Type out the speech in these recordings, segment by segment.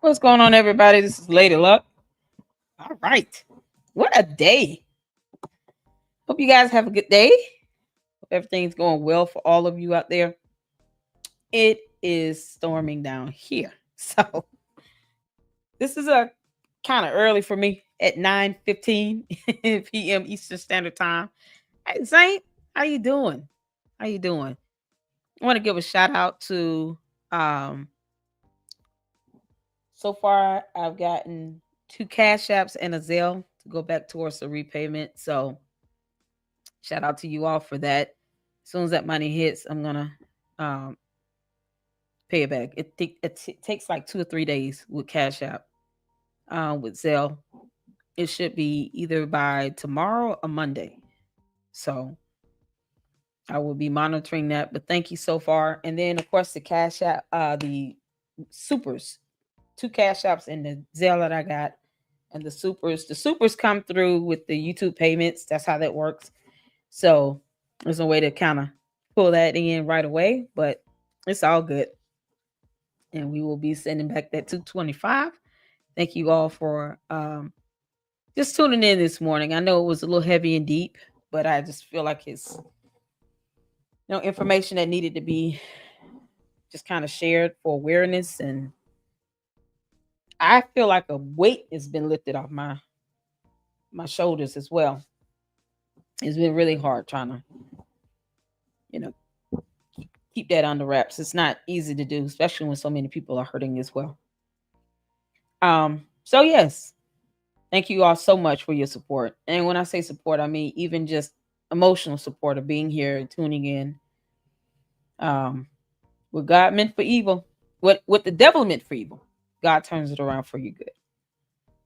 What's going on, everybody? This is Lady Luck. All right. What a day. Hope you guys have a good day. Hope everything's going well for all of you out there. It is storming down here. So this is a kind of early for me at 9:15 p.m. Eastern Standard Time. Hey Saint, how you doing? How you doing? I want to give a shout out to so far I've gotten 2 Cash Apps and a Zelle to go back towards the repayment. So shout out to you all for that. As soon as that money hits, I'm gonna um, pay it back. It takes like 2 or 3 days with Cash App. With Zelle, it should be either by tomorrow or Monday. So I will be monitoring that. But thank you so far. And then of course the Cash App, the supers, 2 Cash Apps and the Zelle that I got, and the supers. The supers come through with the YouTube payments. That's how that works. So there's no way to kind of pull that in right away, but it's all good. And we will be sending back that 225. Thank you all for just tuning in this morning. I know it was a little heavy and deep, but I just feel like it's information that needed to be just kind of shared for awareness, and I feel like a weight has been lifted off my shoulders as well. It's been really hard trying to, you know, keep that under wraps. It's not easy to do, especially when so many people are hurting as well. So yes, thank you all so much for your support. And when I say support, I mean even just emotional support of being here and tuning in. What God meant for evil, what the devil meant for evil, God turns it around for your good.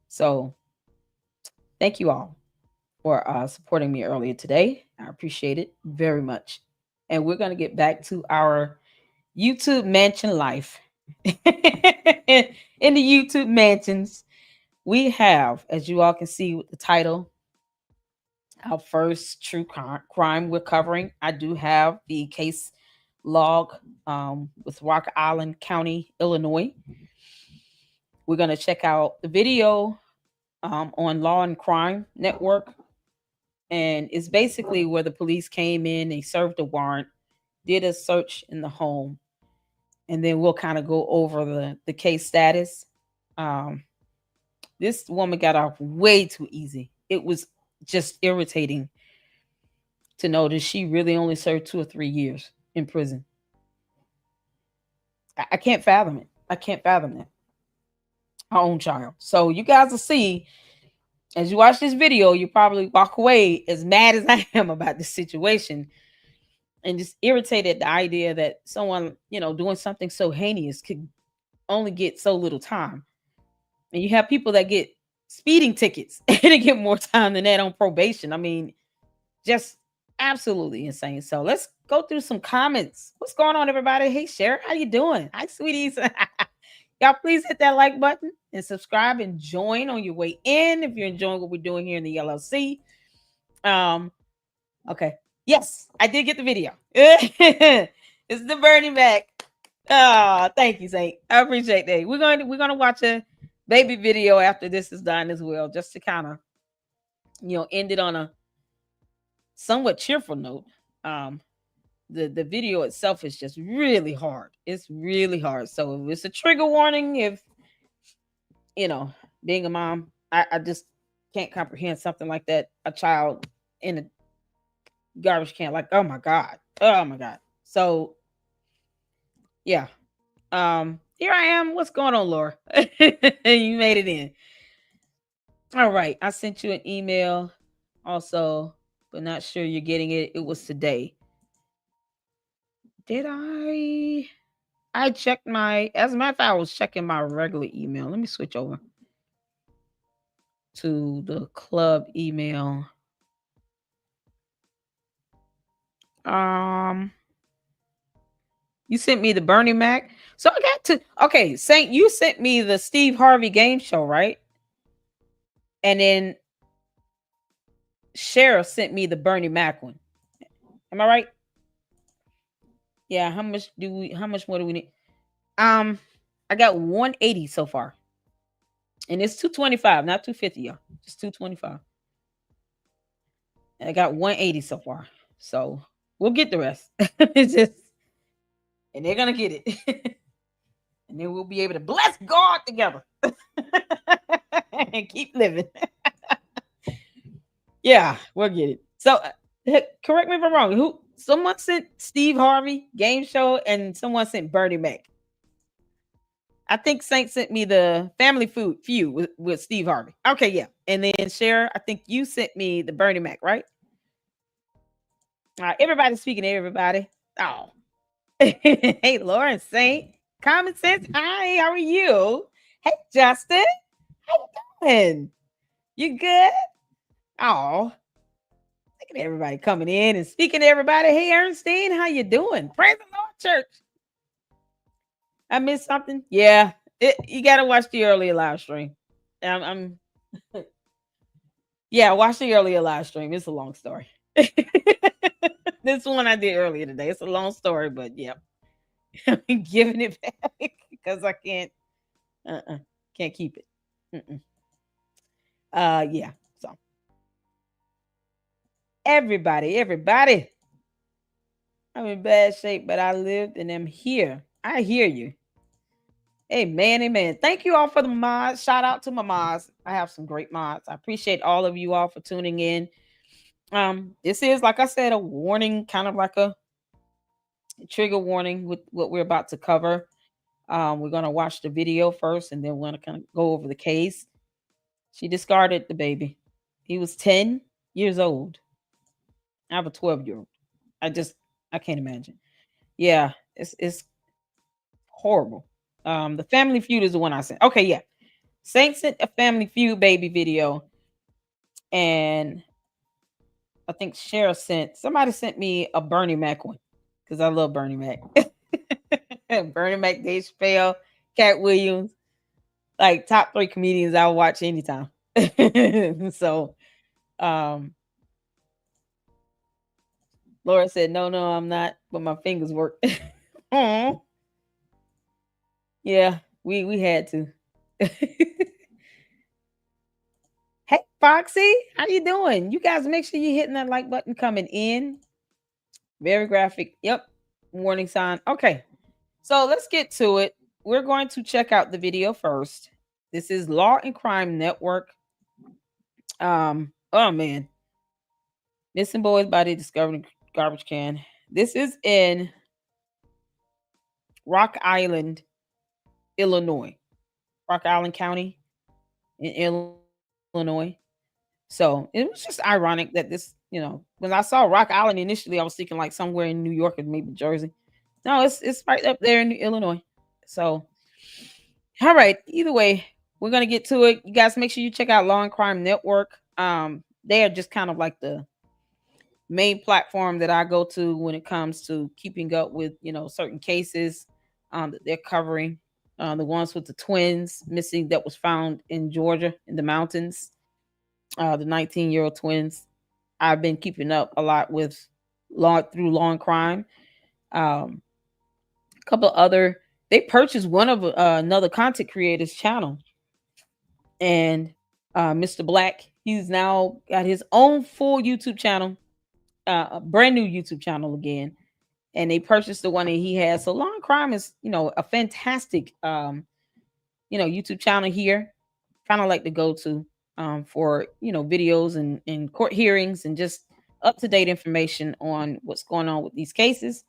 So thank you all for supporting me earlier today. I appreciate it very much. And we're going to get back to our YouTube mansion life. In the YouTube mansions, we have, as you all can see with the title, our first true crime we're covering. I do have the case log with Rock Island County, Illinois. We're going to check out the video on Law and Crime Network. And it's basically where the police came in, they served a warrant, did a search in the home, and then we'll kind of go over the case status. This woman got off way too easy. It was just irritating to know that she really only served 2 or 3 years in prison. I can't fathom it. I can't fathom that. Her own child. So you guys will see as you watch this video, you probably walk away as mad as I am about this situation and just irritated at the idea that someone, doing something so heinous could only get so little time. And you have people that get speeding tickets and they get more time than that on probation. I mean, just absolutely insane. So let's go through some comments. What's going on, everybody? Hey, Cher, how you doing? Hi, sweeties. Y'all please hit that like button and subscribe and join on your way in if you're enjoying what we're doing here in the LLC. Okay. Yes, I did get the video. It's the Bernie Mac. Oh, thank you, Saint. I appreciate that. We're gonna watch a baby video after this is done as well, just to kind of end it on a somewhat cheerful note. The video itself is just really hard. It's really hard. So it's a trigger warning if being a mom, I just can't comprehend something like that. A child in a garbage can, like, oh my god. So yeah. Here I am. What's going on, Laura? You made it in. All right. I sent you an email also, but not sure you're getting it. It was today. Did I checked as a matter of fact, I was checking my regular email. Let me switch over to the club email. You sent me the Bernie Mac. So I got to, okay, Saint, you sent me the Steve Harvey game show, right? And then Sheriff sent me the Bernie Mac one. Am I right? Yeah, how much more do we need? I got 180 so far. And it's 225, not 250, y'all. Just 225. And I got 180 so far. So we'll get the rest. It's just, and they're gonna get it. And then we'll be able to bless God together and keep living. Yeah, we'll get it. So correct me if I'm wrong. Who someone sent Steve Harvey game show and someone sent Bernie Mac. I think Saint sent me the Family Feud with Steve Harvey. Okay, yeah. And then Cher, I think you sent me the Bernie Mac, right? All right, everybody's speaking to everybody. Oh. Hey, Lauren Saint. Common Sense. Hi, how are you? Hey, Justin. How you doing? You good? Oh. Look at everybody coming in and speaking to everybody. Hey, Ernestine, how you doing? Praise the Lord, church. I missed something? Yeah. You got to watch the earlier live stream. I'm yeah, watch the earlier live stream. It's a long story. This one I did earlier today. It's a long story, but yeah. I'm giving it back because I can't keep it. Yeah. So everybody, I'm in bad shape, but I lived and am here. I hear you. Amen, amen. Thank you all for the mods. Shout out to my mods. I have some great mods. I appreciate all of you all for tuning in. This is, like I said, a warning, kind of like a trigger warning with what we're about to cover. We're going to watch the video first, and then we're going to kind of go over the case. She discarded the baby. He was 10 years old. I have a 12-year-old. I can't imagine. Yeah, it's horrible. The Family Feud is the one I sent. Okay, yeah. Saint sent a Family Feud baby video, and I think somebody sent me a Bernie Mac one because I love Bernie Mac. Bernie Mac, Dave Chappelle, Cat Williams, like top 3 comedians I'll watch anytime. So, Laura said, no, I'm not, but my fingers work. Yeah, we had to. Hey, Foxy, how you doing? You guys make sure you're hitting that like button coming in. Very graphic. Yep. Warning sign. Okay. So let's get to it. We're going to check out the video first. This is Law and Crime Network. Oh man. Missing boy's body discovered in garbage can. This is in Rock Island, Illinois. Rock Island County in Illinois. So it was just ironic that this, when I saw Rock Island initially, I was thinking like somewhere in New York or maybe Jersey. No, it's right up there in Illinois. So, all right. Either way, we're gonna get to it. You guys make sure you check out Law and Crime Network. They are just kind of like the main platform that I go to when it comes to keeping up with certain cases that they're covering. The ones with the twins missing that was found in Georgia in the mountains. The 19-year-old twins. I've been keeping up a lot with Law and Crime. A couple other, they purchased one of another content creator's channel, and Mr. Black, he's now got his own full YouTube channel, a brand new YouTube channel again, and they purchased the one that he has. So Law and Crime is a fantastic YouTube channel here, kind of like the go-to for videos and court hearings and just up-to-date information on what's going on with these cases.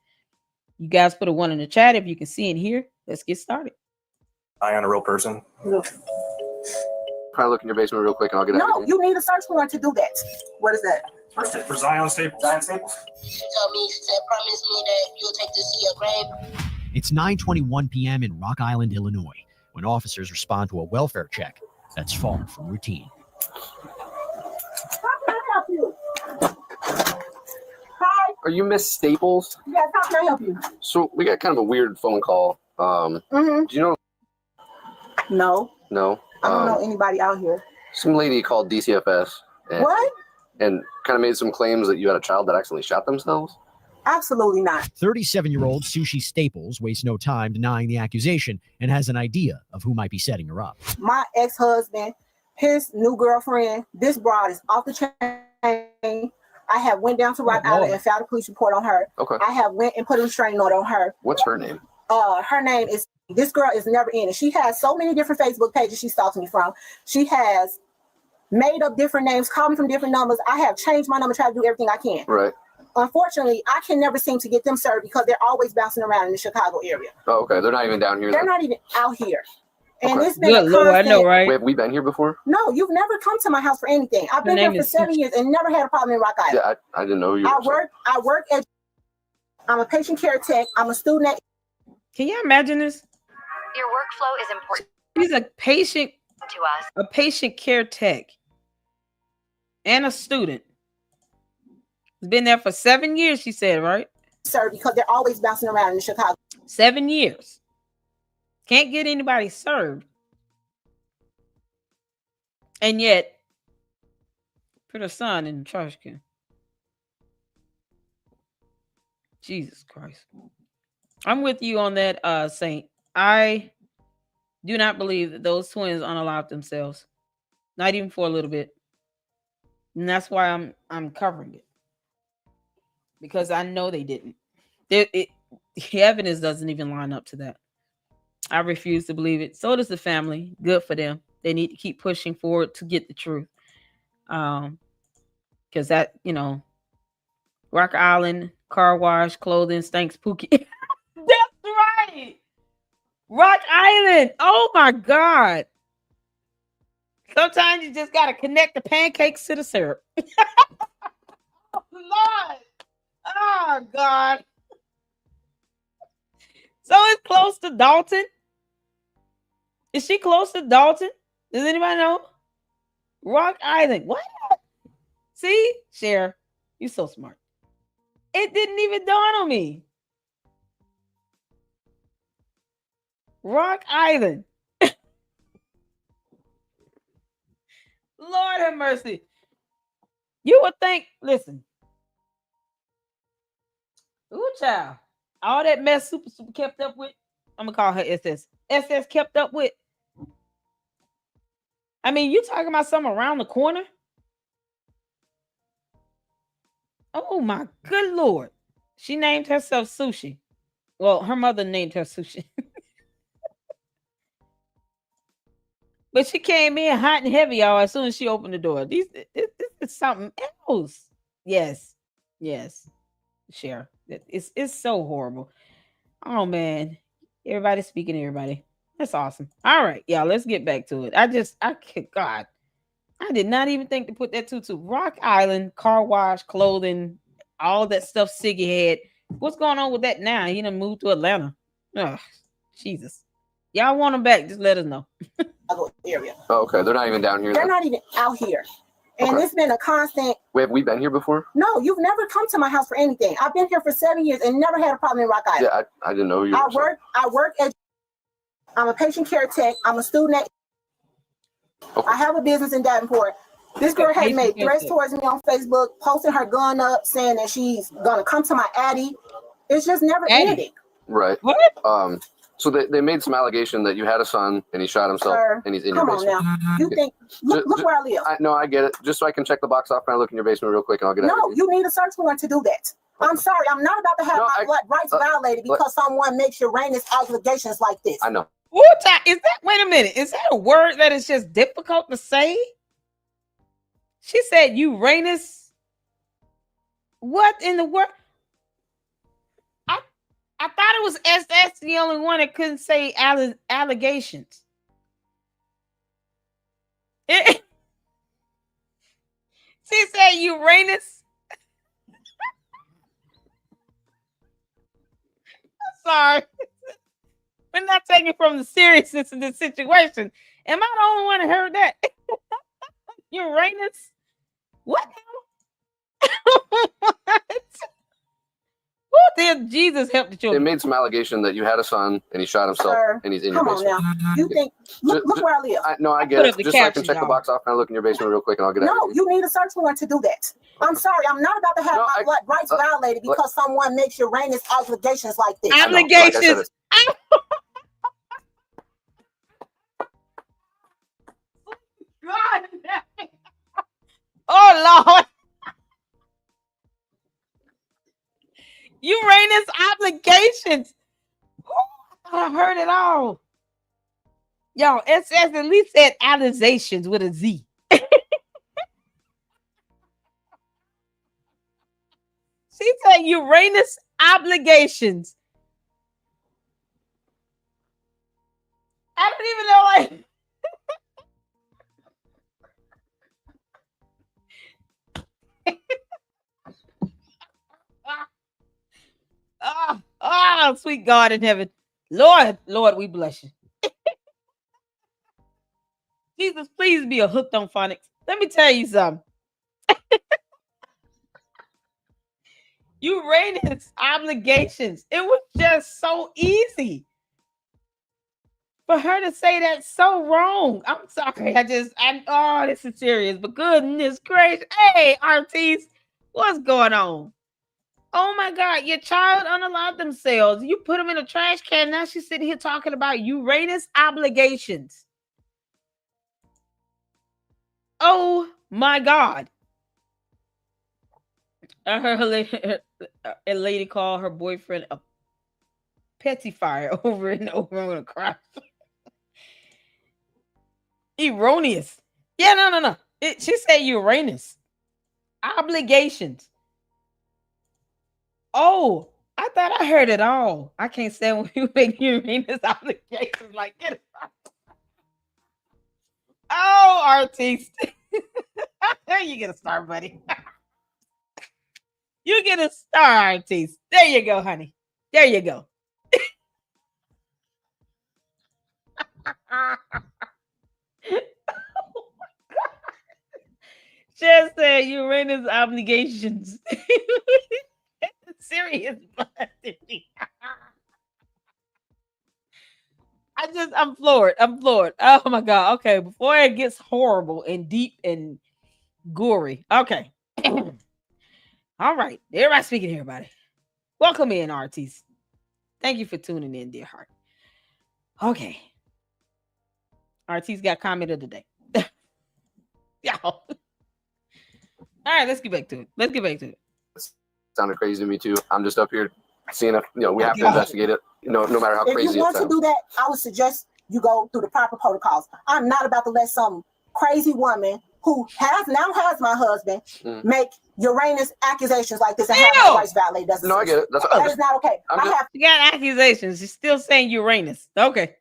You guys put a 1 in the chat if you can see and hear. Let's get started. Eye on a real person? No. Try to look in your basement real quick and I'll get out. No, you need a search warrant to do that. What is that? For Zion Staples. Zion Staples? She said, promise me that you'll take this to your grave. It's 9:21 p.m. in Rock Island, Illinois, when officers respond to a welfare check that's far from routine. How can I help you? Hi. Are you Miss Staples? Yes, how can I help you? So we got kind of a weird phone call. Do you know? No. No. I don't know anybody out here. Some lady called DCFS. What? And kind of made some claims that you had a child that accidentally shot themselves. Absolutely not. 37-year-old Sushi Staples wastes no time denying the accusation and has an idea of who might be setting her up. My ex-husband, his new girlfriend, this broad is off the chain. I have went down to Rock Island and filed a police report on her. Okay. I have went and put a restraining order on her. What's her name? Her name is, this girl is never in it. She has so many different Facebook pages she stalks me from. She has made up different names, called me from different numbers. I have changed my number, tried to do everything I can. Right. Unfortunately, I can never seem to get them served because they're always bouncing around in the Chicago area. Oh, okay. They're not even down here. They're not even out here. And Okay. it's been Good a Lord, I constant. know, right? Wait, have we been here before? No, you've never come to my house for anything. I've been name here for is 7 years and never had a problem in Rock Island. Yeah, I didn't know you. I work at, I'm a patient care tech. I'm a student at. Can you imagine this? Your workflow is important He's a patient to us. a patient care tech and a student. He's been there for 7 years, she said, right? Sir, because they're always bouncing around in the Chicago. 7 years. Can't get anybody served. And yet, put her son in the trash can. Jesus Christ. I'm with you on that, Saint. I do not believe that those twins unalived themselves. Not even for a little bit. And that's why I'm covering it. Because I know they didn't. The evidence doesn't even line up to that. I refuse to believe it. So does the family. Good for them. They need to keep pushing forward to get the truth. Because that, Rock Island, car wash, clothing, stinks pookie. That's right. Rock Island. Oh my God. Sometimes you just got to connect the pancakes to the syrup. Lord. Oh God. So it's close to Dalton. Is she close to Dalton? Does anybody know? Rock Island. What? See, Cher, you're so smart. It didn't even dawn on me. Rock Island. Lord have mercy. You would think, listen. Ooh, child. All that mess super kept up with. I'm going to call her SS. SS kept up with. I mean, you talking about something around the corner? Oh, my good Lord. She named herself Sushi. Well, her mother named her Sushi. But she came in hot and heavy, y'all, as soon as she opened the door. This is something else. Yes. Share. It's so horrible. Oh, man. Everybody's speaking to everybody. That's awesome. All right, y'all, let's get back to it. God, I did not even think to put that to Rock Island, car wash, clothing, all that stuff Siggy had. What's going on with that now? He done moved to Atlanta. Oh, Jesus. Y'all want him back, just let us know. Area. Oh, okay. They're not even down here. They're not even out here. And it's been a constant. Wait, have we been here before? No, you've never come to my house for anything. I've been here for 7 years and never had a problem in Rock Island. Yeah, I didn't know you. I work at. I'm a patient care tech. I'm a student at. Okay. I have a business in Davenport. This girl has made threats towards me on Facebook, posting her gun up, saying that she's gonna come to my Addy. It's just never ending. Right. What? So they made some allegation that you had a son and he shot himself and he's in your basement. Come on now. You think, look where I live. No, I get it. Just so I can check the box off and I look in your basement real quick and I'll get out. No, you need a search warrant to do that. I'm sorry. I'm not about to have my rights violated because someone makes Uranus allegations like this. I know. Wait a minute. Is that a word that is just difficult to say? She said Uranus. What in the world? I thought it was SS the only one that couldn't say allegations. She said Uranus. Sorry. We're not taking from the seriousness of this situation. Am I the only one that heard that? Uranus? What? What? Lord Jesus, help the They children. made some allegation that you had a son and he shot himself Sir, and he's in come your on basement. now. You think, look where I live. No, I get put it. up the Just so I can caption, check the y'all. box off and I look in your basement real quick and I'll get out No, of here. you need a search warrant to do that. I'm sorry, I'm not about to have No, my rights violated because someone makes Uranus obligations like this. I know, like I said, Obligations. God. Oh Lord. Uranus obligations. I heard it all. Yo, it says at least said allizations with a Z. She said Uranus obligations. I don't even know like oh, sweet God in heaven. Lord, we bless you. Jesus, please be a hooked on phonics. Let me tell you something. Uranus obligations. It was just so easy for her to say that so wrong. I'm sorry. Oh, this is serious. But goodness gracious. Hey, artiste, what's going on? Oh my God, your child unallowed themselves. You put them in a trash can. Now she's sitting here talking about Uranus obligations. Oh my God. I heard a lady call her boyfriend a petty fire over and over. I'm gonna cry. Erroneous. Yeah, no. She said Uranus. Obligations. Oh, I thought I heard it all. I can't stand when you make Uranus obligations like get it. Oh, artiste. You get a star, buddy. You get a star, artiste. There you go, honey. There you go. Just said Uranus obligations. Serious. I'm floored. Oh my God. Okay. Before it gets horrible and deep and gory. Okay. All right. Everybody speaking here, everybody. Welcome in, artists. Thank you for tuning in, dear heart. Okay. Artiste got comment of the day. Y'all. All right, let's get back to it. Sounded crazy to me too. I'm just up here seeing if we have to investigate it. No matter how crazy it sounds. If you want to do that, I would suggest you go through the proper protocols. I'm not about to let some crazy woman who has my husband make Uranus accusations like this and have my rights violated. No, I get it. That is not okay. You got accusations. You're still saying Uranus. Okay.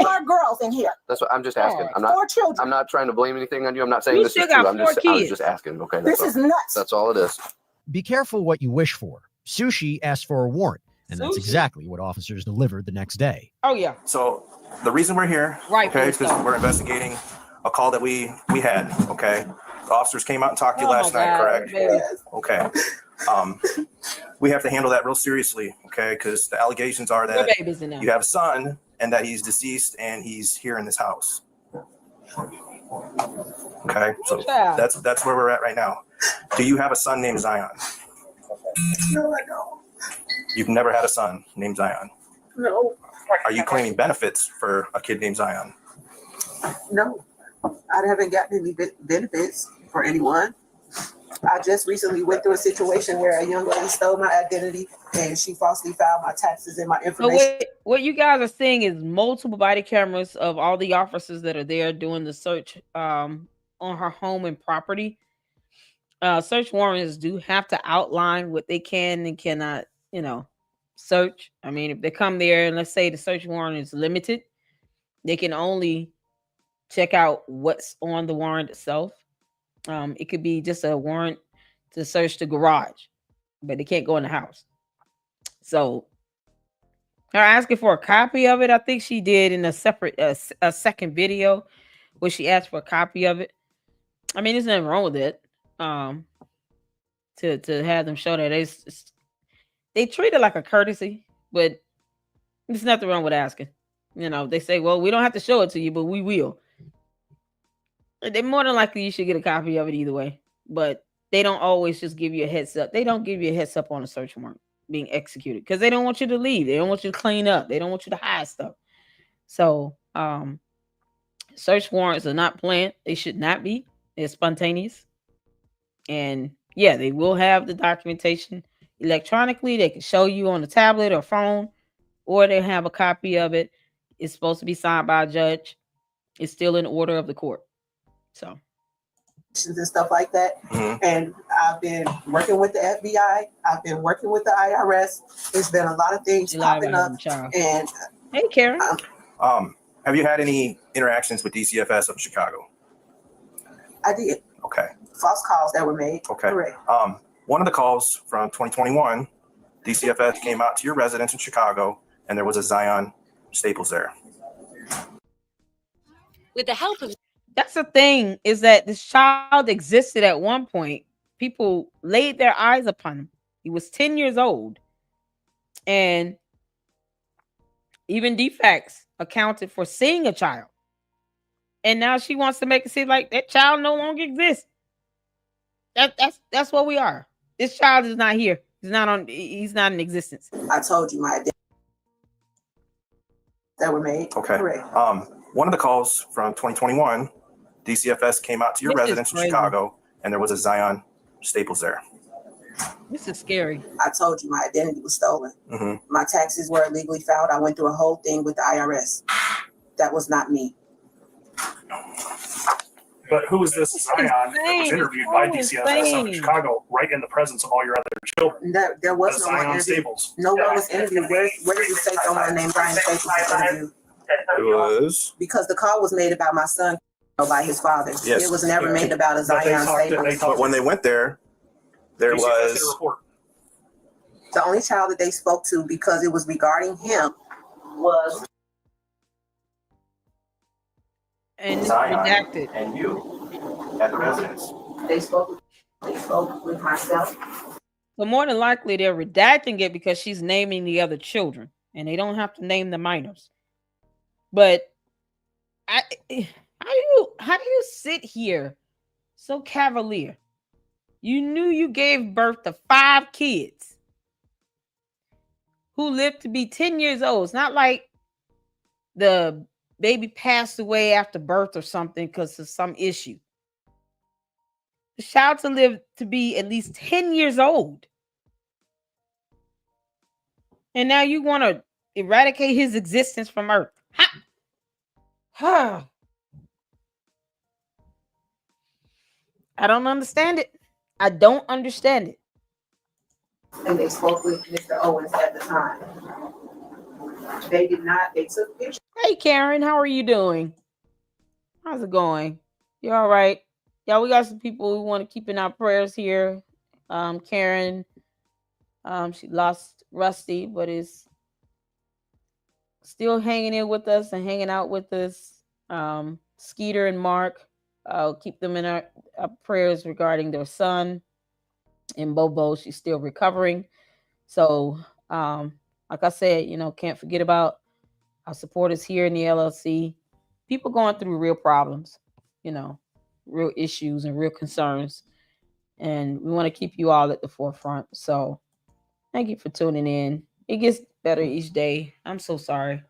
4 girls in here. That's what I'm just asking. I'm not 4 children. I'm not trying to blame anything on you. I'm not saying You this still is true. got 4 I was kids. just asking. Okay. This is nuts. That's all it is. Be careful what you wish for. Sushi asked for a warrant, and that's Sushi? exactly what officers delivered the next day. Oh yeah. So the reason we're here, Right, okay, is please, because sir. we're investigating a call that we had, okay? The officers came out and talked to you Oh, my last night, God, correct? baby. Okay. We have to handle that real seriously, okay? Because the allegations are Your that baby's in there. you have a son and that he's deceased and he's here in this house. Okay, so Child. that's where we're at right now. Do you have a son named Zion? No, I don't. You've never had a son named Zion. No. Are you claiming benefits for a kid named Zion? No, I haven't gotten any benefits for anyone. I just recently went through a situation where a young lady stole my identity and she falsely filed my taxes and my So information. what you guys are seeing is multiple body cameras of all the officers that are there doing the search on her home and property. Search warrants do have to outline what they can and cannot, search. I mean, if they come there and let's say the search warrant is limited, they can only check out what's on the warrant itself. It could be just a warrant to search the garage, but they can't go in the house. So her asking for a copy of it, I think she did in a separate a second video where she asked for a copy of it. I mean, there's nothing wrong with it. To have them show that they treat it like a courtesy, but there's nothing wrong with asking. You know, they say, well, we don't have to show it to you, but we will. They more than likely you should get a copy of it either way. But they don't always just give you a heads up. They don't give you a heads up on a search warrant being executed because they don't want you to leave. They don't want you to clean up. They don't want you to hide stuff. So search warrants are not planned. They should not be. They're spontaneous. And yeah, they will have the documentation electronically. They can show you on the tablet or phone, or they have a copy of it. It's supposed to be signed by a judge. It's still in order of the court. So and stuff like that. And I've been working with the FBI. I've been working with the IRS. There's been a lot of things popping up. And hey, Karen. Have you had any interactions with DCFS of Chicago? I did. Okay. False calls that were made. Okay. Correct. One of the calls from 2021, DCFS came out to your residence in Chicago, and there was a Zion Staples there. With the help of That's the thing, is that this child existed at one point. People laid their eyes upon him. He was 10 years old. And even defects accounted for seeing a child. And now she wants to make it seem like that child no longer exists. That's what we are. This child is not here. He's not in existence. I told you my identity that were made. Okay. Correct. One of the calls from 2021, DCFS came out to your residence in Chicago, and there was a Zion Staples there. This is scary. I told you my identity was stolen. My taxes were illegally filed. I went through a whole thing with the IRS. That was not me. But who is this Zion that was interviewed by DCFS out of Chicago, right in the presence of all your other children? There was no one Zion interviewed. Staples. No one was interviewed. Where did you say someone named Brian Staples was interviewed? It was Because the call was made about my son, by his father. Yes. It was never made about a Zion Staples. But when they went there, there was the only child that they spoke to, because it was regarding him, was and Zion redacted. and you at the residence. They spoke with myself. But more than likely, they're redacting it because she's naming the other children, and they don't have to name the minors. But how do you sit here so cavalier? You knew you gave birth to 5 kids who lived to be 10 years old. It's not like the baby passed away after birth or something because of some issue. The child to live to be at least 10 years old. And now you want to eradicate his existence from Earth. I don't understand it. I don't understand it. And they spoke with Mr. Owens at the time. They did not. They took pictures. Hey, Karen, how are you doing? How's it going? You all right? Yeah, we got some people we want to keep in our prayers here. Karen, she lost Rusty, but is still hanging in with us and hanging out with us. Skeeter and Mark, keep them in our prayers regarding their son. And Bobo, she's still recovering. So, like I said, can't forget about our supporters here in the LLC. People going through real problems, real issues and real concerns. And we want to keep you all at the forefront. So thank you for tuning in. It gets better each day. I'm so sorry.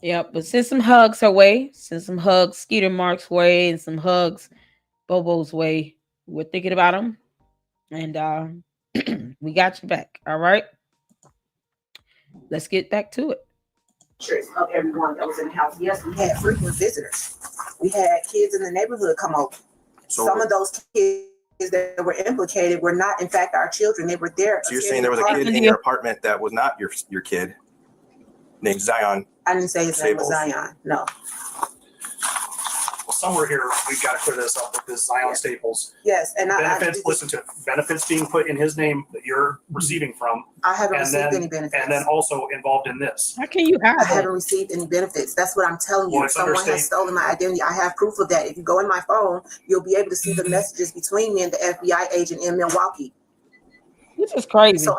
Yep, but send some hugs her way. Send some hugs Skeeter Mark's way and some hugs Bobo's way. We're thinking about them. And we got you back. All right. Let's get back to it. Of everyone that was in the house. Yes, we had frequent visitors. We had kids in the neighborhood come over. Some of those kids that were implicated were not, in fact, our children. They were there. So you're saying there was a kid in your apartment that was not your kid, named Zion? I didn't say his name was Zion. No. Well, somewhere here we've got to clear this up with this Zion Staples. Yes, and benefits. Listen to it. Benefits being put in his name that you're receiving from. I haven't received any benefits. And then also involved in this. How can you have? I haven't received any benefits. That's what I'm telling you. Someone has stolen my identity. I have proof of that. If you go in my phone, you'll be able to see the messages between me and the FBI agent in Milwaukee. Which is crazy. So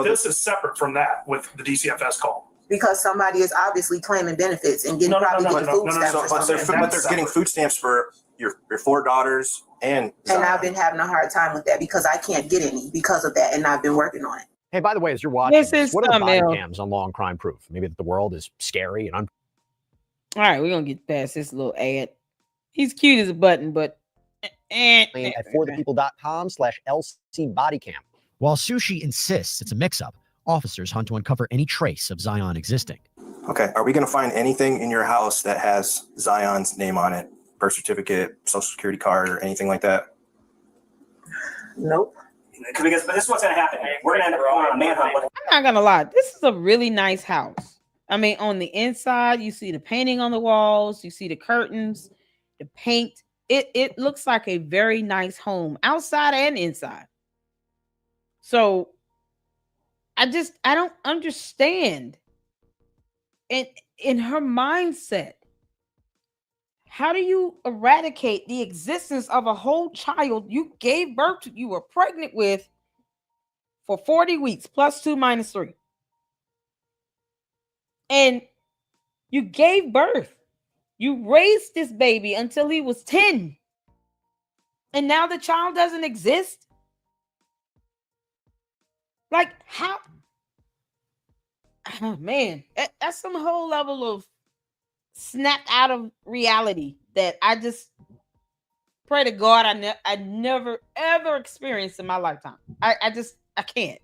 This is separate from that with the DCFS call. because somebody is obviously claiming benefits and getting food stamps. But they're getting food stamps for your 4 daughters and And I've been having a hard time with that because I can't get any because of that, and I've been working on it. Hey, by the way, as you're watching, what are the body else. cams on Law and Crime Proof? Maybe that the world is scary and All right, we're gonna get past this little ad. He's cute as a button, but at forthepeople.com/LC body cam. While Sushi insists it's a mix-up, officers hunt to uncover any trace of Zion existing. Okay, are we going to find anything in your house that has Zion's name on it? Birth certificate, social security card, or anything like that? Nope. But this is what's going to happen. We're going to end up on a manhunt. I'm not gonna lie, this is a really nice house. I mean, on the inside, you see the painting on the walls, you see the curtains, the paint. It looks like a very nice home, outside and inside. So I don't understand. In her mindset, how do you eradicate the existence of a whole child you gave birth to, you were pregnant with for 40 weeks, plus 2 minus 3? And you gave birth. You raised this baby until he was 10. And now the child doesn't exist? Like, how? Oh, man, that's some whole level of snapped out of reality that I just pray to God I never ever experienced in my lifetime. I can't.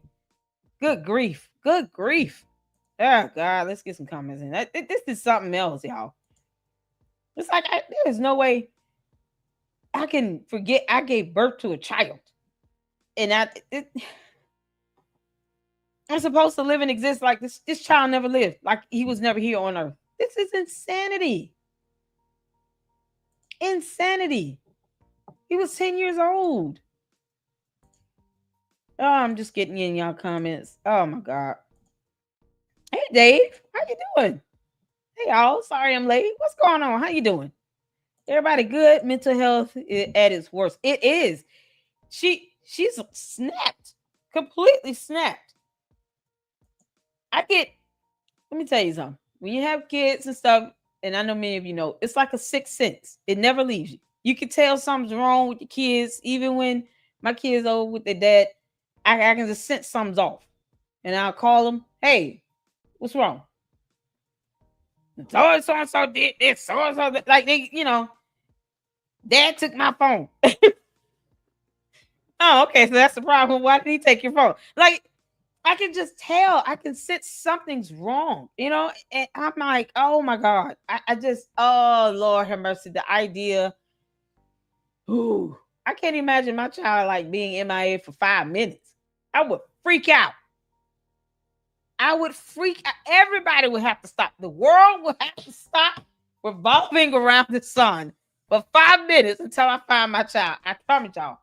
Good grief. Good grief. Oh God, let's get some comments in. This is something else, y'all. It's like there's no way I can forget I gave birth to a child, and I'm supposed to live and exist like this. This child never lived, like he was never here on earth. This is insanity. Insanity. He was 10 years old. Oh, I'm just getting in y'all comments. Oh my God. Hey Dave, how you doing? Hey y'all, sorry I'm late. What's going on? How you doing? Everybody good? Mental health at its worst. It is. She's snapped, completely snapped. Let me tell you something. When you have kids and stuff, and I know many of you know, it's like a sixth sense. It never leaves you. You can tell something's wrong with your kids. Even when my kids are with their dad, I can just sense something's off. And I'll call them, hey, what's wrong? So-and-so did this, so-and-so. Like, they, Dad took my phone. Oh, okay, so that's the problem. Why did he take your phone? Like, I can just tell. I can sense something's wrong, and I'm like, oh my God. Oh Lord have mercy. The idea. Ooh, I can't imagine my child like being MIA for 5 minutes. I would freak out. Everybody would have to stop. The world would have to stop revolving around the sun for 5 minutes until I find my child. I promise y'all,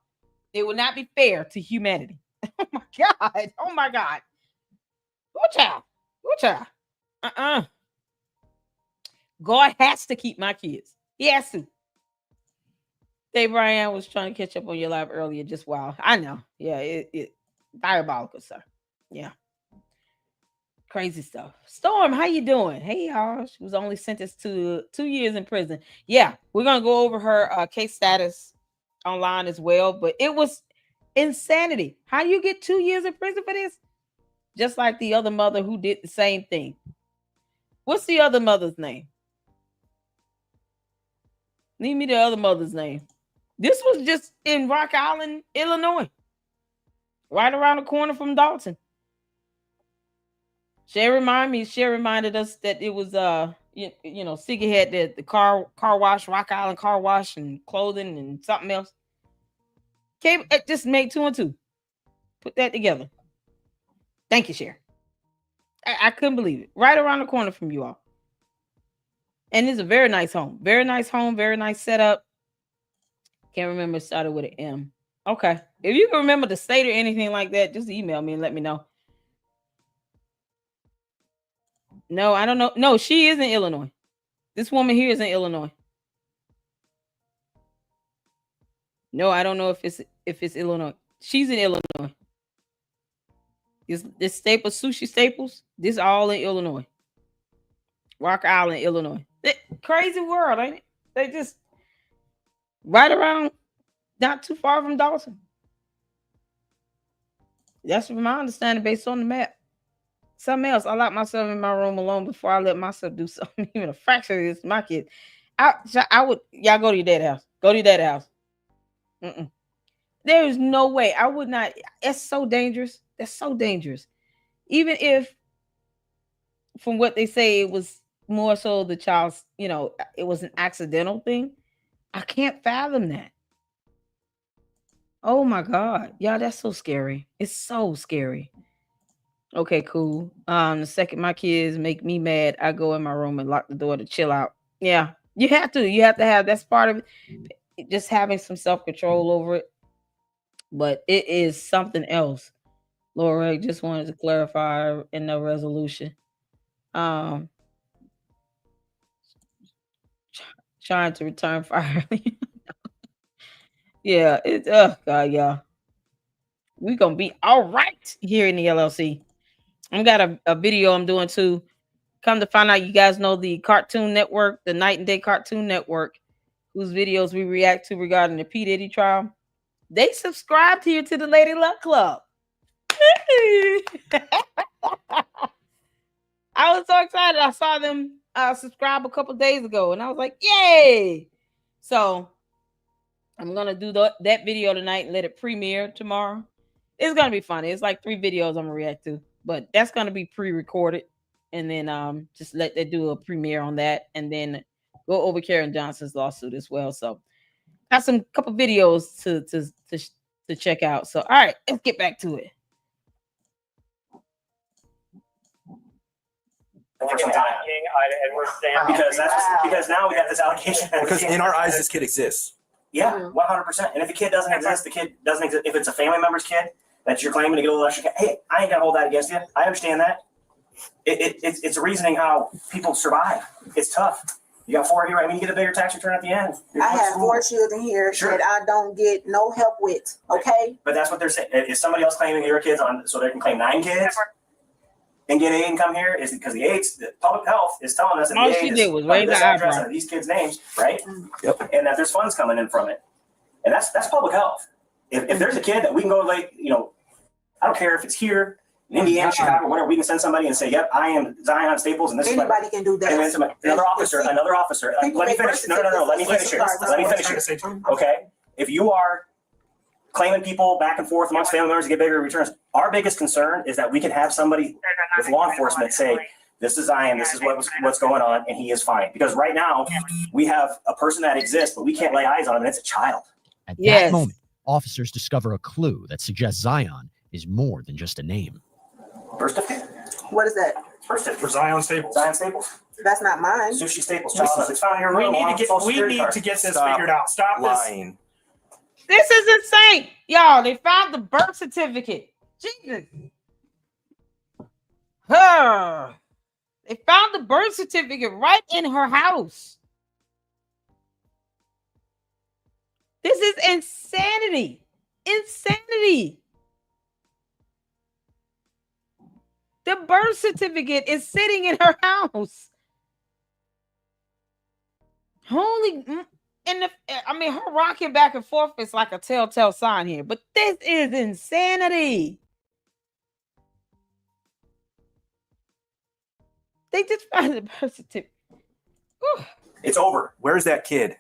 it would not be fair to humanity. Oh my God. Oh my God. What child? God has to keep my kids. He has to. Dave Ryan was trying to catch up on your live earlier. Just wow. I know. Yeah, it diabolical, sir. Yeah. Crazy stuff. Storm, how you doing? Hey, y'all. She was only sentenced to 2 years in prison. Yeah, we're going to go over her case status online as well. But it was insanity. How do you get 2 years in prison for this? Just like the other mother who did the same thing. What's the other mother's name? Leave me the other mother's name. This was just in Rock Island, Illinois. Right around the corner from Dalton. She reminded us that it was Siggy had the car wash, Rock Island car wash, and clothing and something else. It just made 2 and 2. Put that together. Thank you, Cher. I couldn't believe it. Right around the corner from you all. And it's a very nice home. Very nice home. Very nice setup. Can't remember. It started with an M. Okay. If you can remember the state or anything like that, just email me and let me know. No, I don't know. No, she is in Illinois. This woman here is in Illinois. No, I don't know if it's Illinois. She's in Illinois. This Staples, sushi Staples, this all in Illinois. Rock Island, Illinois. Crazy world, ain't it? They just right around, not too far from Dawson. That's from my understanding based on the map. Something else. I lock myself in my room alone before I let myself do something, even a fraction of this. My kid. I would, y'all go to your dad's house. Go to your dad's house. There is no way. I would not. It's so dangerous. That's so dangerous. Even if, from what they say, it was more so the child's, it was an accidental thing. I can't fathom that. Oh my God. Yeah, that's so scary. It's so scary. Okay, cool. The second my kids make me mad, I go in my room and lock the door to chill out. Yeah, you have to. You have to have, that's part of it, just having some self-control over it. But it is something else. Laura just wanted to clarify in the resolution. Trying to return fire. Yeah, it's God, yeah. We're gonna be all right here in the LLC. I've got a video I'm doing too. Come to find out, you guys know the Cartoon Network, the Night and Day Cartoon Network, whose videos we react to regarding the P. Diddy trial. They subscribed here to the Lady Luck Club. I was so excited. I saw them subscribe a couple days ago, and I was like, yay! So I'm gonna do that video tonight and let it premiere tomorrow. It's gonna be funny. It's like 3 videos I'm gonna react to, but that's gonna be pre-recorded, and then just let they do a premiere on that, and then go over Karen Johnson's lawsuit as well. So got some couple videos to check out. So all right, let's get back to it. Because now we got this allegation. Because in our eyes, this kid exists. Yeah, 100%. And if a kid doesn't exist, the kid doesn't exist. If it's a family member's kid that you're claiming to get a little extra, hey, I ain't gonna hold that against you. I understand that. It's reasoning how people survive. It's tough. You got 4 here. I mean, you get a bigger tax return at the end. I have 4 children here that I don't get no help with. Okay. But that's what they're saying. Is somebody else claiming your kids on so they can claim 9 kids? And get aid and come here is because the public health is telling us that all the she aid did was raise the address eyebrow. of these kids' names, right? Yep. And that there's funds coming in from it, and that's public health. If there's a kid that we can go like, I don't care if it's here in Indiana, Chicago, whatever, we can send somebody and say, "Yep, I am Zion Staples," and this anybody can do that. And then another officer. Let me finish. No. Let me finish it. Okay, if you are claiming people back and forth amongst family members to get bigger returns. Our biggest concern is that we can have somebody with law enforcement say, this is Zion, this is what's going on, and he is fine. Because right now, we have a person that exists, but we can't lay eyes on him, and it's a child. At that moment, officers discover a clue that suggests Zion is more than just a name. Birth certificate? What is that? Birth certificate. For Zion Staples. Zion Staples. That's not mine. Sushi Staples. It's found in your room. We need to get this figured out. Stop lying. This is insane. Y'all, they found the birth certificate. Jesus. They found the birth certificate right in her house. This is insanity. Insanity. The birth certificate is sitting in her house. Holy... her rocking back and forth is like a telltale sign here, but this is insanity. They just found the birth certificate. It's over. Where's that kid?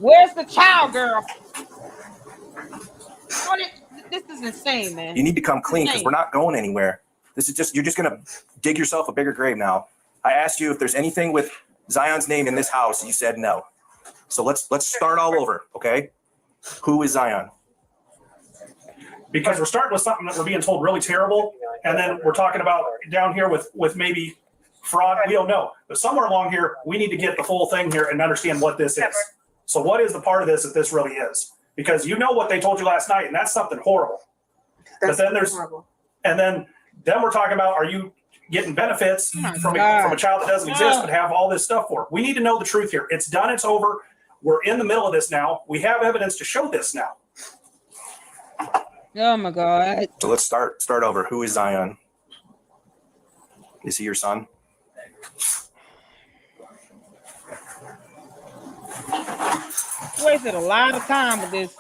Where's the child, girl? This is insane, man. You need to come clean because we're not going anywhere. This is just, you're just gonna dig yourself a bigger grave now. I asked you if there's anything with Zion's name in this house. You said no. So let's start all over, okay? Who is Zion? Because we're starting with something that we're being told really terrible, and then we're talking about down here with maybe fraud. We don't know. But somewhere along here, we need to get the full thing here and understand what this is. So what is the part of this that this really is? Because you know what they told you last night, and that's something horrible. But then then we're talking about, are you getting benefits from a child that doesn't exist but have all this stuff for it? We need to know the truth here. It's done. It's over. We're in the middle of this now. We have evidence to show this now. Oh my God. So let's start over. Who is Zion? Is he your son? Wasted a lot of time with this.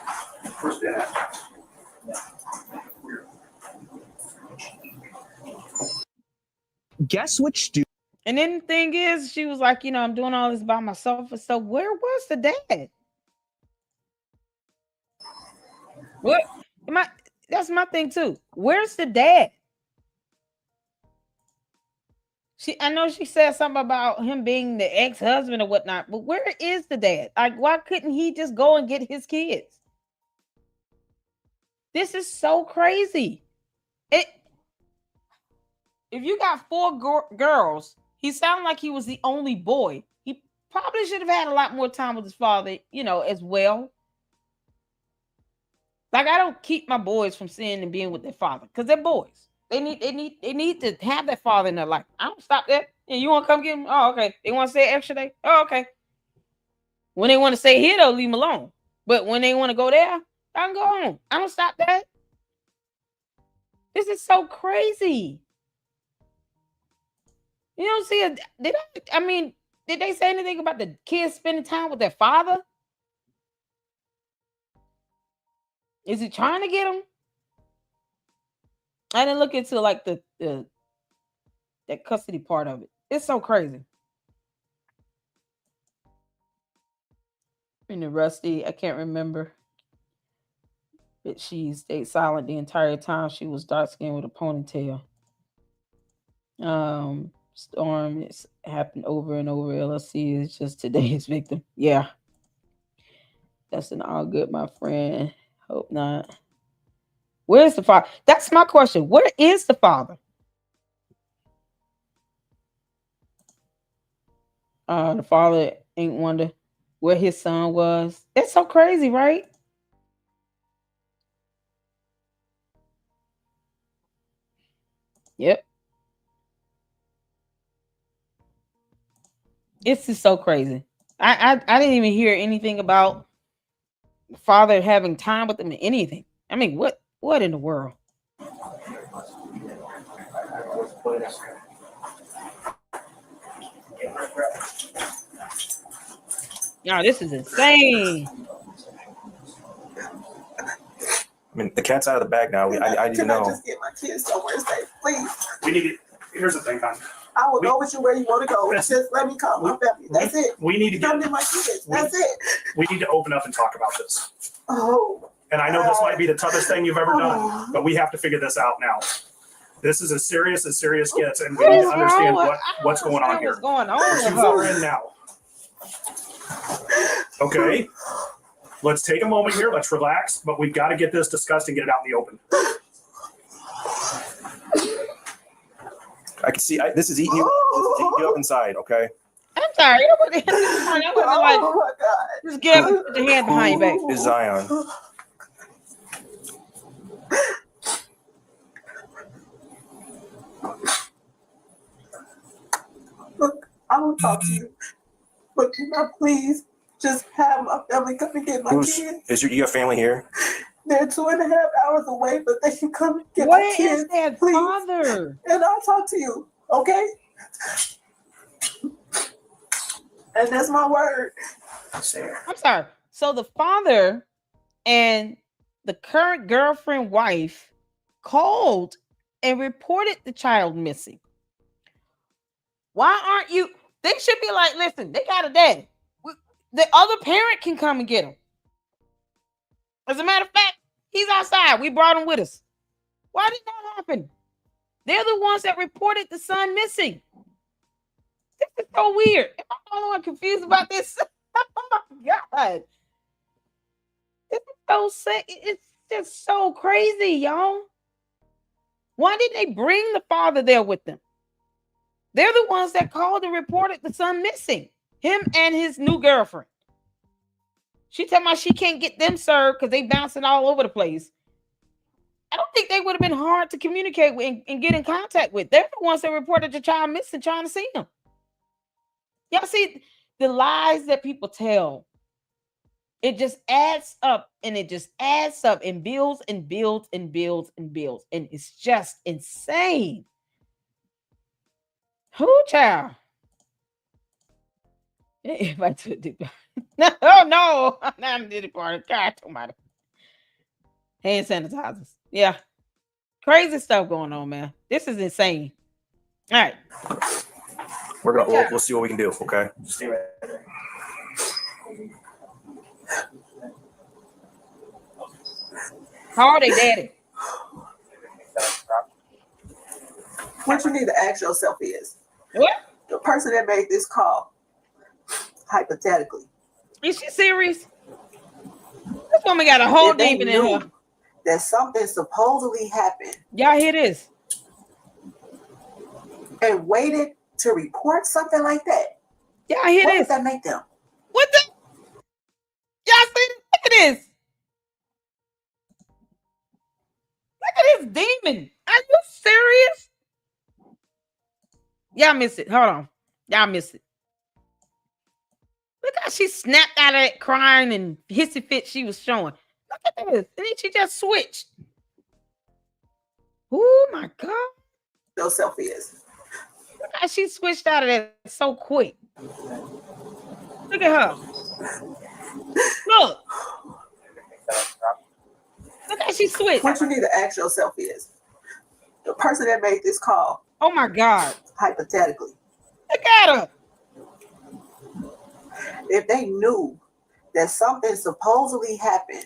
Guess which student? And then the thing is, she was like, I'm doing all this by myself. So where was the dad? What? That's my thing too. Where's the dad? I know she said something about him being the ex-husband or whatnot, but where is the dad? Like, why couldn't he just go and get his kids? This is so crazy. If you got 4 girls, he sounded like he was the only boy. He probably should have had a lot more time with his father, as well. Like, I don't keep my boys from seeing and being with their father because they're boys. They need to have that father in their life. I don't stop that. And you want to come get them? Oh, okay. They want to stay extra day? Oh, okay. When they want to stay here, though, leave them alone. But when they want to go there, I can go home. I don't stop that. This is so crazy. You don't see it. Did they say anything about the kids spending time with their father? Is he trying to get them? I didn't look into like that custody part of it. It's so crazy. And the Rusty, I can't remember. But she stayed silent the entire time. She was dark skinned with a ponytail. Storm, it's happened over and over. LLC is just today's victim. Yeah. That's an all good, my friend. Hope not. Where's the father? That's my question. Where is the father? The father ain't wonder where his son was. It's so crazy, right? Yep. It's just so crazy. I didn't even hear anything about the father having time with him or anything. I mean, what in the world? No, this is insane. I mean, the cat's out of the bag now. I need to know. Can I just get my kids somewhere safe, please? We need to, here's the thing, hon. I will go with you where you want to go. Just let me call my family. That's it. We need to Come to my kids. That's it. We need to open up and talk about this. Oh. And I know this might be the toughest thing you've ever done, but we have to figure this out now. This is as serious gets, and we need to understand what's going on here. What's going on? We're too far in now. Okay, let's take a moment here. Let's relax, but we've got to get this discussed and get it out in the open. I can see this is eating you. This is eating you up inside. Okay. I'm sorry. Oh my God. Just get up and put your hand behind your back. Is Zion? Look, I will talk to you, but can I please just have my family come and get my kids? You have family here? They're 2.5 hours away, but they can come and get Where my kids. is that please. father? And I'll talk to you, okay? And that's my word. I'm sorry. So the father and the current girlfriend wife called and reported the child missing. Why aren't you? They should be like, listen, they got a daddy. The other parent can come and get him. As a matter of fact, he's outside. We brought him with us. Why did that happen? They're the ones that reported the son missing. This is so weird. Am I the only one confused about this? Oh my God. It's just so crazy, y'all. Why did they bring the father there with them? They're the ones that called and reported the son missing. Him and his new girlfriend. She told me she can't get them served because they bouncing all over the place. I don't think they would have been hard to communicate with and get in contact with. They're the ones that reported the child missing, trying to see him. Y'all see the lies that people tell It just adds up and it just adds up and builds and builds and builds and builds. And it's just insane. Who, child? If I took it, no, no, I'm not did it part. God, tomorrow. Hand sanitizers. Yeah. Crazy stuff going on, man. This is insane. All right. We'll see what we can do. Okay. Stay right there. How are they, daddy? What you need to ask yourself is, What? the person that made this call, hypothetically, is she serious? This woman got a whole demon in her. That something supposedly happened. Y'all hear this? And waited to report something like that. Y'all hear What this? would that make them? What the? Y'all see this? Look at this. Look at this demon. Are you serious? Y'all missed it. Hold on. Y'all missed it. Look how she snapped out of that crying and hissy fit she was showing. Look at this. And then she just switched. Oh my God. No self is. Look how she switched out of that so quick. Look at her. Look. Look how she switched. What you need to ask yourself is, the person that made this call. Oh my God. Hypothetically. Look at her. If they knew that something supposedly happened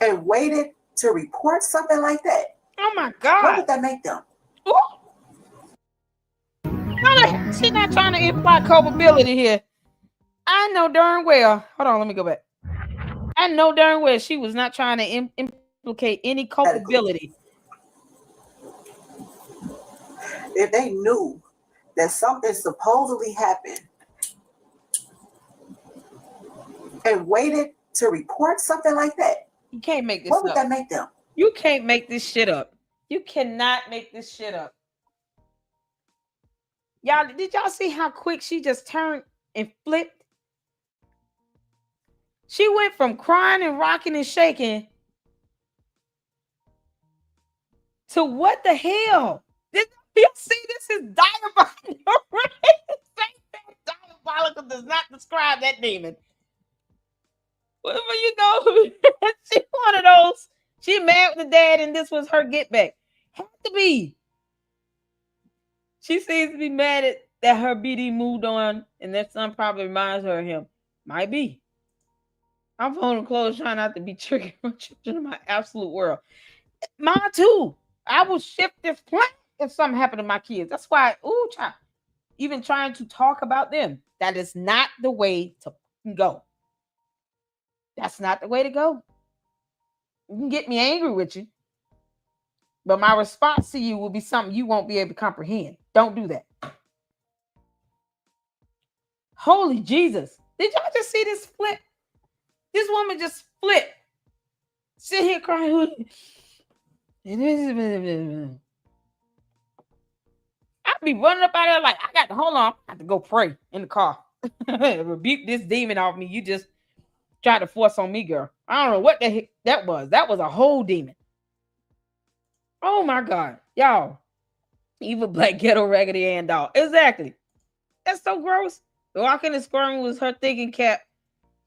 and waited to report something like that. Oh my God. What would that make them? No, she's not trying to imply culpability here. I know darn well. Hold on, let me go back. I know darn well she was not trying to implicate any culpability. If they knew that something supposedly happened and waited to report something like that. You can't make this What would up. that make them? You can't make this shit up. You cannot make this shit up. Y'all, did y'all see how quick she just turned and flipped? She went from crying and rocking and shaking to what the hell? You see, this is diabolical. Diabolical does not describe that demon. Well, you know, she one of those. She mad with the dad, and this was her get back. Had to be. She seems to be mad at that her BD moved on, and that son probably reminds her of him. Might be. I'm holding close, trying not to be triggering my children in my absolute world. Mine too. I will shift this plan if something happened to my kids. That's why, child, even trying to talk about them, that is not the way to go. That's not the way to go. You can get me angry with you, but my response to you will be something you won't be able to comprehend. Don't do that. Holy Jesus. Did y'all just see this flip? This woman just flipped. Sit here crying. I'd be running up out there like, hold on, I have to go pray in the car. Rebuke this demon off me. You just tried to force on me, girl. I don't know what the heck that was. That was a whole demon. Oh my God. Y'all. Evil black ghetto raggedy Ann doll. Exactly. That's so gross. Walking and squirming was her thinking cap.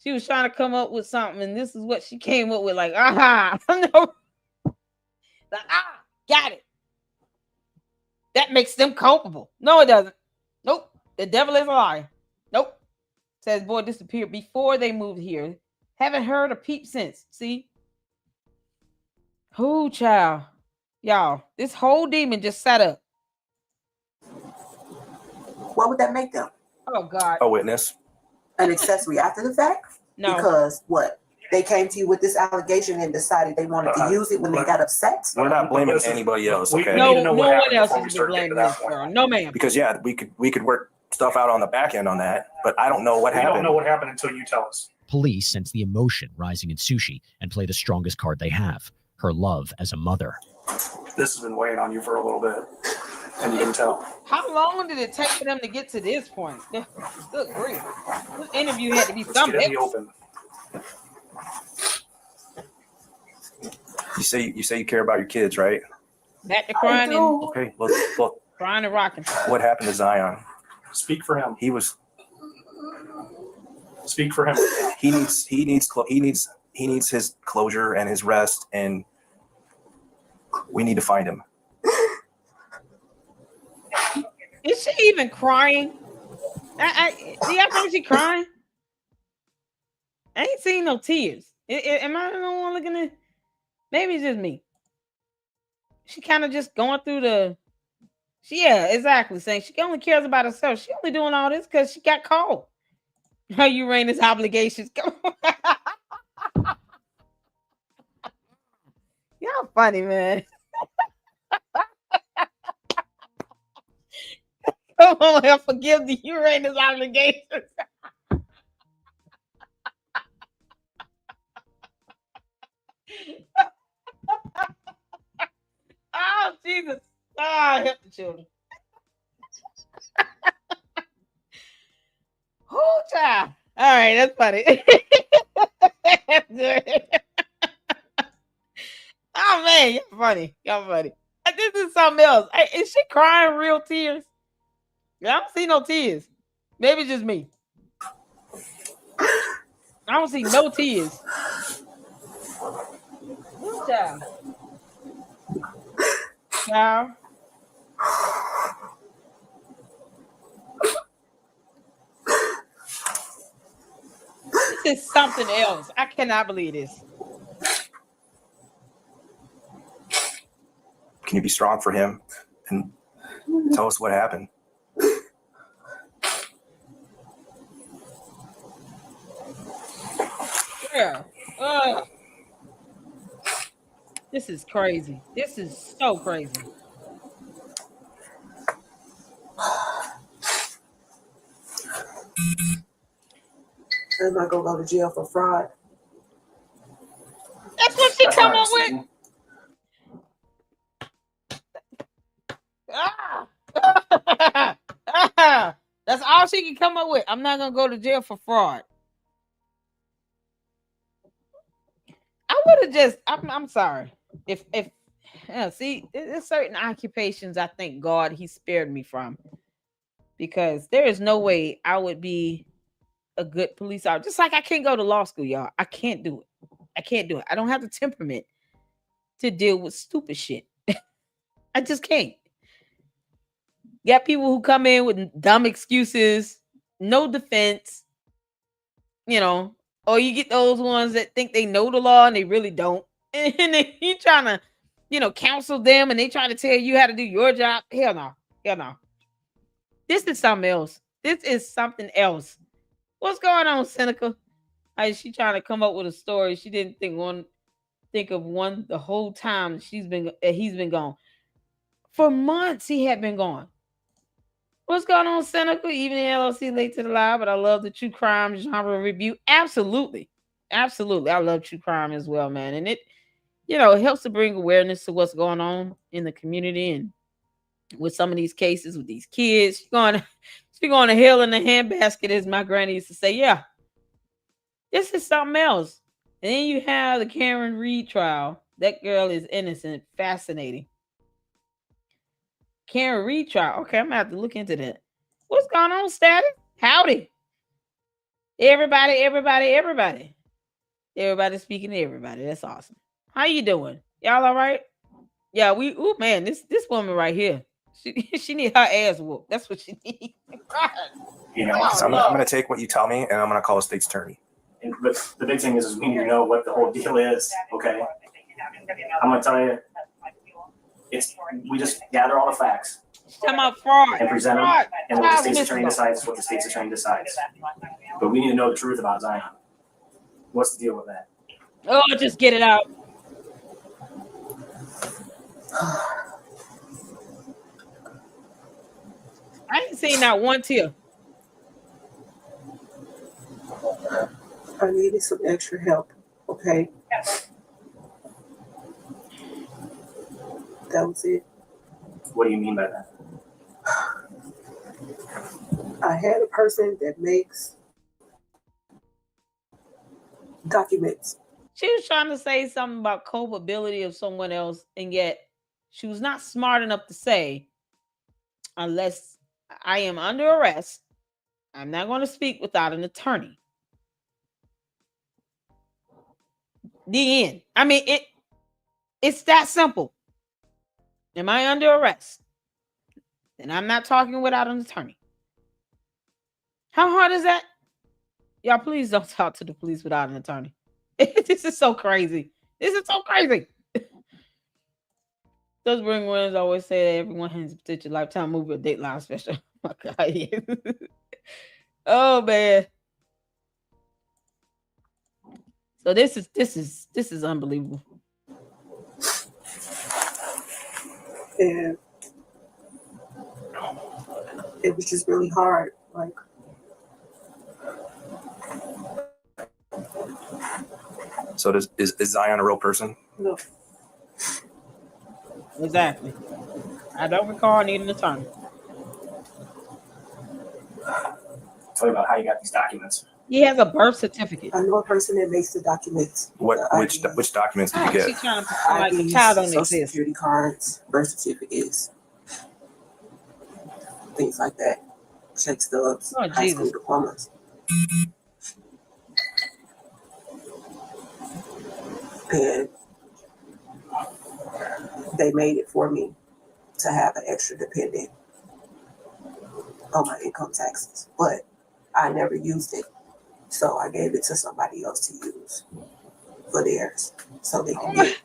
She was trying to come up with something, and this is what she came up with, like, aha. No. Like, got it. That makes them culpable. No, it doesn't. Nope. The devil is a liar. Nope. Says boy disappeared before they moved here. Haven't heard a peep since. See? Who, child? Y'all, this whole demon just sat up. What would that make them? Oh, God. A witness. An accessory after the fact? No. Because what? They came to you with this allegation and decided they wanted to use it when they got upset? We're not blaming anybody else, okay? No one else is blaming this girl. No, ma'am. Because, yeah, we could work stuff out on the back end on that, but I don't know what happened. We don't know what happened until you tell us. Police sense the emotion rising in Sushi and play the strongest card they have, her love as a mother. This has been weighing on you for a little bit. And you can tell. How long did it take for them to get to this point? Good grief. This interview had to be Let's get something in the else. open. You say you care about your kids, right? Back to crying and Okay. Well, crying and rocking. what happened to Zion? Speak for him. He was. Speak for him. He needs his closure and his rest, and we need to find him. Is she even crying? Do y'all think she crying? I ain't seen no tears. Am I the only one looking at? Maybe it's just me. She kind of just going through the. Yeah, exactly. Saying she only cares about herself. She only doing all this because she got caught. Her Uranus obligations. Y'all funny, man. Come on, help forgive the Uranus obligations. Oh, Jesus. Oh, help the children. Oh, child. All right, that's funny. Oh, man, you're funny. Y'all funny. This is something else. Is she crying real tears? I don't see no tears. Maybe it's just me. I don't see no tears. Child. Child. This is something else. I cannot believe this. Can you be strong for him and tell us what happened? Yeah. This is crazy. This is so crazy. I'm not gonna go to jail for fraud. That's what she come up with. That's all she can come up with. I'm not gonna go to jail for fraud. I would have just. I'm sorry. If see, there's certain occupations I thank God He spared me from, because there is no way I would be a good police officer. Just like I can't go to law school, y'all. I can't do it. I can't do it. I don't have the temperament to deal with stupid shit. I just can't. You got people who come in with dumb excuses, no defense, or you get those ones that think they know the law and they really don't. And then you trying to, counsel them and they trying to tell you how to do your job. Hell no. Hell no. This is something else. This is something else. What's going on, Seneca? She trying to come up with a story. She didn't think of one the whole time he's been gone. For months he had been gone. What's going on, Seneca? Even the LLC late to the live, but I love the true crime genre review. Absolutely. Absolutely. I love true crime as well, man. And it helps to bring awareness to what's going on in the community and with some of these cases with these kids. She's going to hell in the handbasket, as my granny used to say. Yeah. This is something else. And then you have the Karen Reed trial. That girl is innocent. Fascinating. Karen Reed trial. Okay, I'm gonna have to look into that. What's going on, Status? Howdy. Everybody speaking to everybody. That's awesome. How you doing? Y'all all right? Yeah, man, this woman right here. She need her ass whooped. That's what she needs. So I'm gonna take what you tell me and I'm gonna call a state's attorney. But the big thing is we need to know what the whole deal is. Okay. I'm gonna tell you. We just gather all the facts. Talking about fraud and present them, and what the state's attorney decides is what the state's attorney decides. But we need to know the truth about Zion. What's the deal with that? Oh, just get it out. I ain't seen not one tear. I needed some extra help. Okay. That was it. What do you mean by that? I had a person that makes documents. She was trying to say something about culpability of someone else, and yet she was not smart enough to say, unless I am under arrest, I'm not going to speak without an attorney. The end. I mean, it's that simple. Am I under arrest? Then I'm not talking without an attorney. How hard is that? Y'all, please don't talk to the police without an attorney. This is so crazy. This is so crazy. Those Bring Williams always say that everyone has a potential lifetime movie or Dateline special. Oh my God, yeah. Oh man. So this is unbelievable. And it was just really hard. Like, So is Zion a real person? no. Exactly. I don't recall needing an attorney. Tell me about how you got these documents. He has a birth certificate. I know a person that makes the documents. Which documents did you get? She's trying to pretend like the IDs, child don't Social exist. Security cards, birth certificates, things like that. Check stubs, Oh, high school Jesus. diplomas. And they made it for me to have an extra dependent on my income taxes, but I never used it. So I gave it to somebody else to use for theirs so they can get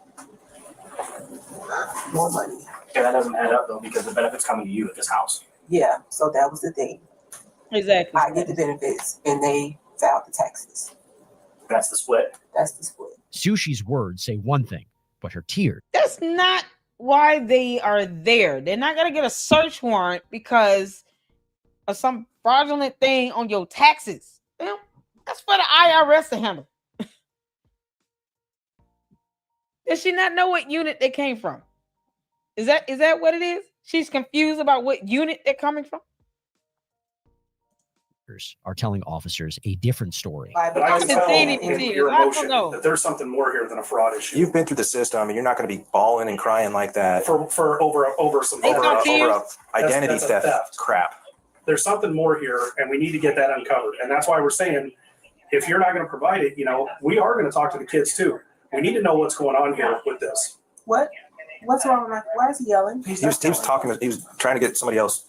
more money. Yeah, that doesn't add up though, because the benefits coming to you at this house. Yeah, so that was the thing. Exactly. I get the benefits and they filed the taxes. That's the split. That's the split. Sushi's words say one thing, but her tears That's not why they are there. They're not going to get a search warrant because of some fraudulent thing on your taxes. That's for the IRS to handle. Does she not know what unit they came from? Is that what it is? She's confused about what unit they're coming from? are telling officers a different story. But I can tell in your emotion that there's something more here than a fraud issue. You've been through the system, and you're not going to be bawling and crying like that for over some identity theft crap. There's something more here, and we need to get that uncovered. And that's why we're saying, if you're not going to provide it, we are going to talk to the kids too. We need to know what's going on here with this. What? What's wrong with my? Why is he yelling? He was talking. He was trying to get somebody else.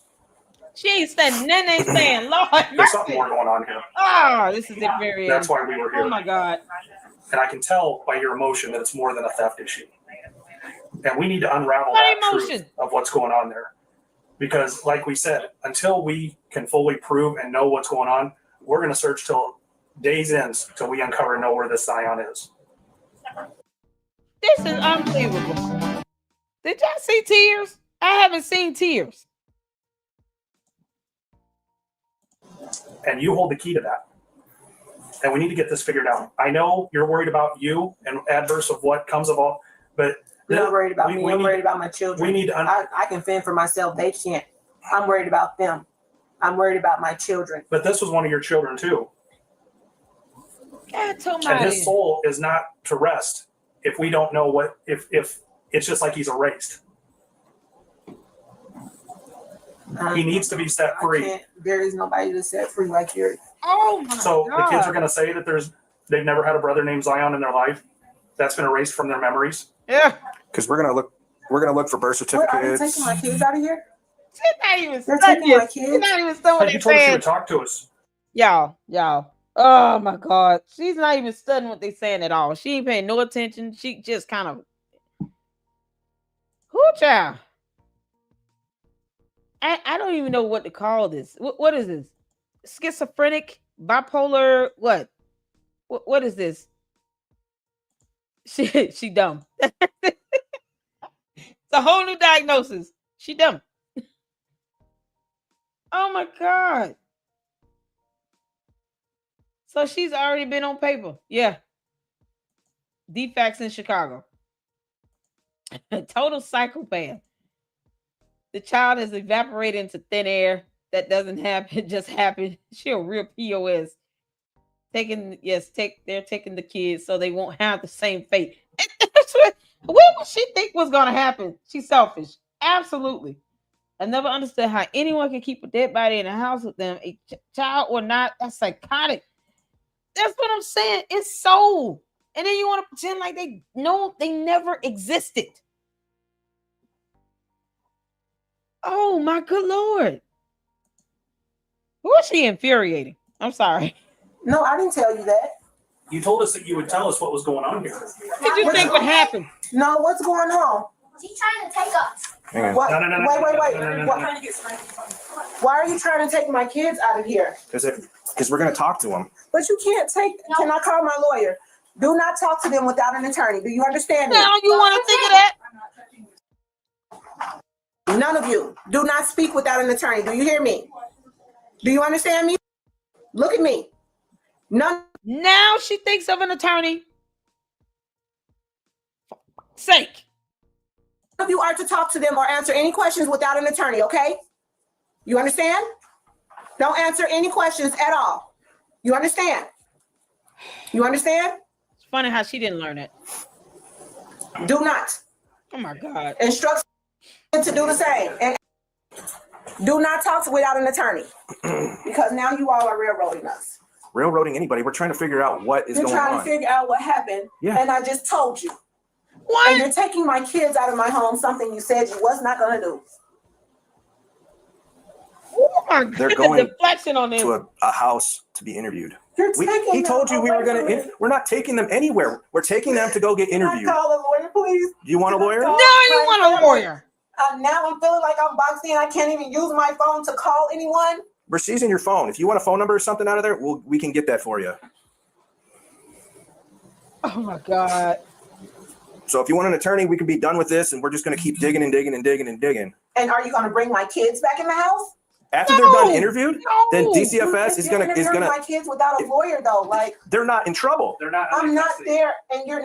She ain't saying nothing. Ain't saying, Lord, there's something more going on here. Oh, this is infuriating. That's why we were here. Oh my God. And I can tell by your emotion that it's more than a theft issue. And we need to unravel that truth of what's going on there. Because like we said, until we can fully prove and know what's going on, we're going to search till days ends till we uncover and know where this Zion is. This is unbelievable. Did y'all see tears? I haven't seen tears. And you hold the key to that. And we need to get this figured out. I know you're worried about you and adverse of what comes of all, but you're not worried about me. I'm worried about my children. We need to I can fend for myself. They can't. I'm worried about them. I'm worried about my children. But this was one of your children too. God, and his soul is not to rest if we don't know what if it's just like he's erased. He needs to be set free. There is nobody to set free like you. Oh my So God. the kids are going to say that they've never had a brother named Zion in their life. That's been erased from their memories. Yeah. Because we're gonna look for birth certificates. What, are you taking my kids out of here? They're taking my kids. She's not even studying. You told us she would talk to us. Y'all. Oh my God. She's not even studying what they're saying at all. She ain't paying no attention. She just kind of. Whoo, child. I don't even know what to call this. What is this? Schizophrenic, bipolar, what? What is this? She dumb. It's a whole new diagnosis. She dumb. Oh my God. So she's already been on paper. Yeah. Defects in Chicago. Total psychopath. The child has evaporated into thin air. that doesn't happen just happen. She a real POS. They're taking the kids so they won't have the same fate. What would she think was gonna happen? She's selfish. Absolutely. I never understood how anyone can keep a dead body in a house with them, a child or not. That's psychotic. That's what I'm saying. It's so. And then you want to pretend like they never existed. Oh my good Lord. Who is she infuriating? I'm sorry. No, I didn't tell you that. You told us that you would tell us what was going on here. What did you think would happen? No, what's going on? She's trying to take us. What? No. Wait. Why are you trying to take my kids out of here? Because we're going to talk to them. But you can't take. No. Can I call my lawyer? Do not talk to them without an attorney. Do you understand me? Now you want to think of that? None of you. Do not speak without an attorney. Do you hear me? Do you understand me? Look at me. None. Now she thinks of an attorney. For sake. None of you are to talk to them or answer any questions without an attorney, okay? You understand? Don't answer any questions at all. You understand? You understand? It's funny how she didn't learn it. Do not. Oh my God. Instruct to do the same. And do not talk without an attorney. Because now you all are railroading us. Railroading anybody. We're trying to figure out what is You're going on. You're trying to figure out what happened. Yeah. And I just told you. What? And you're taking my kids out of my home, something you said you was not going to do. Oh my God. They're going deflection on this. to a house to be interviewed. He told you we were going to. We're not taking them anywhere. We're taking them to go get interviewed. Can I call a lawyer, please? Do you want a lawyer? No, you want a lawyer. Now I'm feeling like I'm boxed in. I can't even use my phone to call anyone. We're seizing your phone. If you want a phone number or something out of there, we can get that for you. Oh my God. So if you want an attorney, we can be done with this, and we're just going to keep digging and digging and digging and digging. And are you going to bring my kids back in the house? After they're done interviewed, then DCFS is gonna my kids without a lawyer though. Like they're not in trouble. They're not. I'm not there, and you're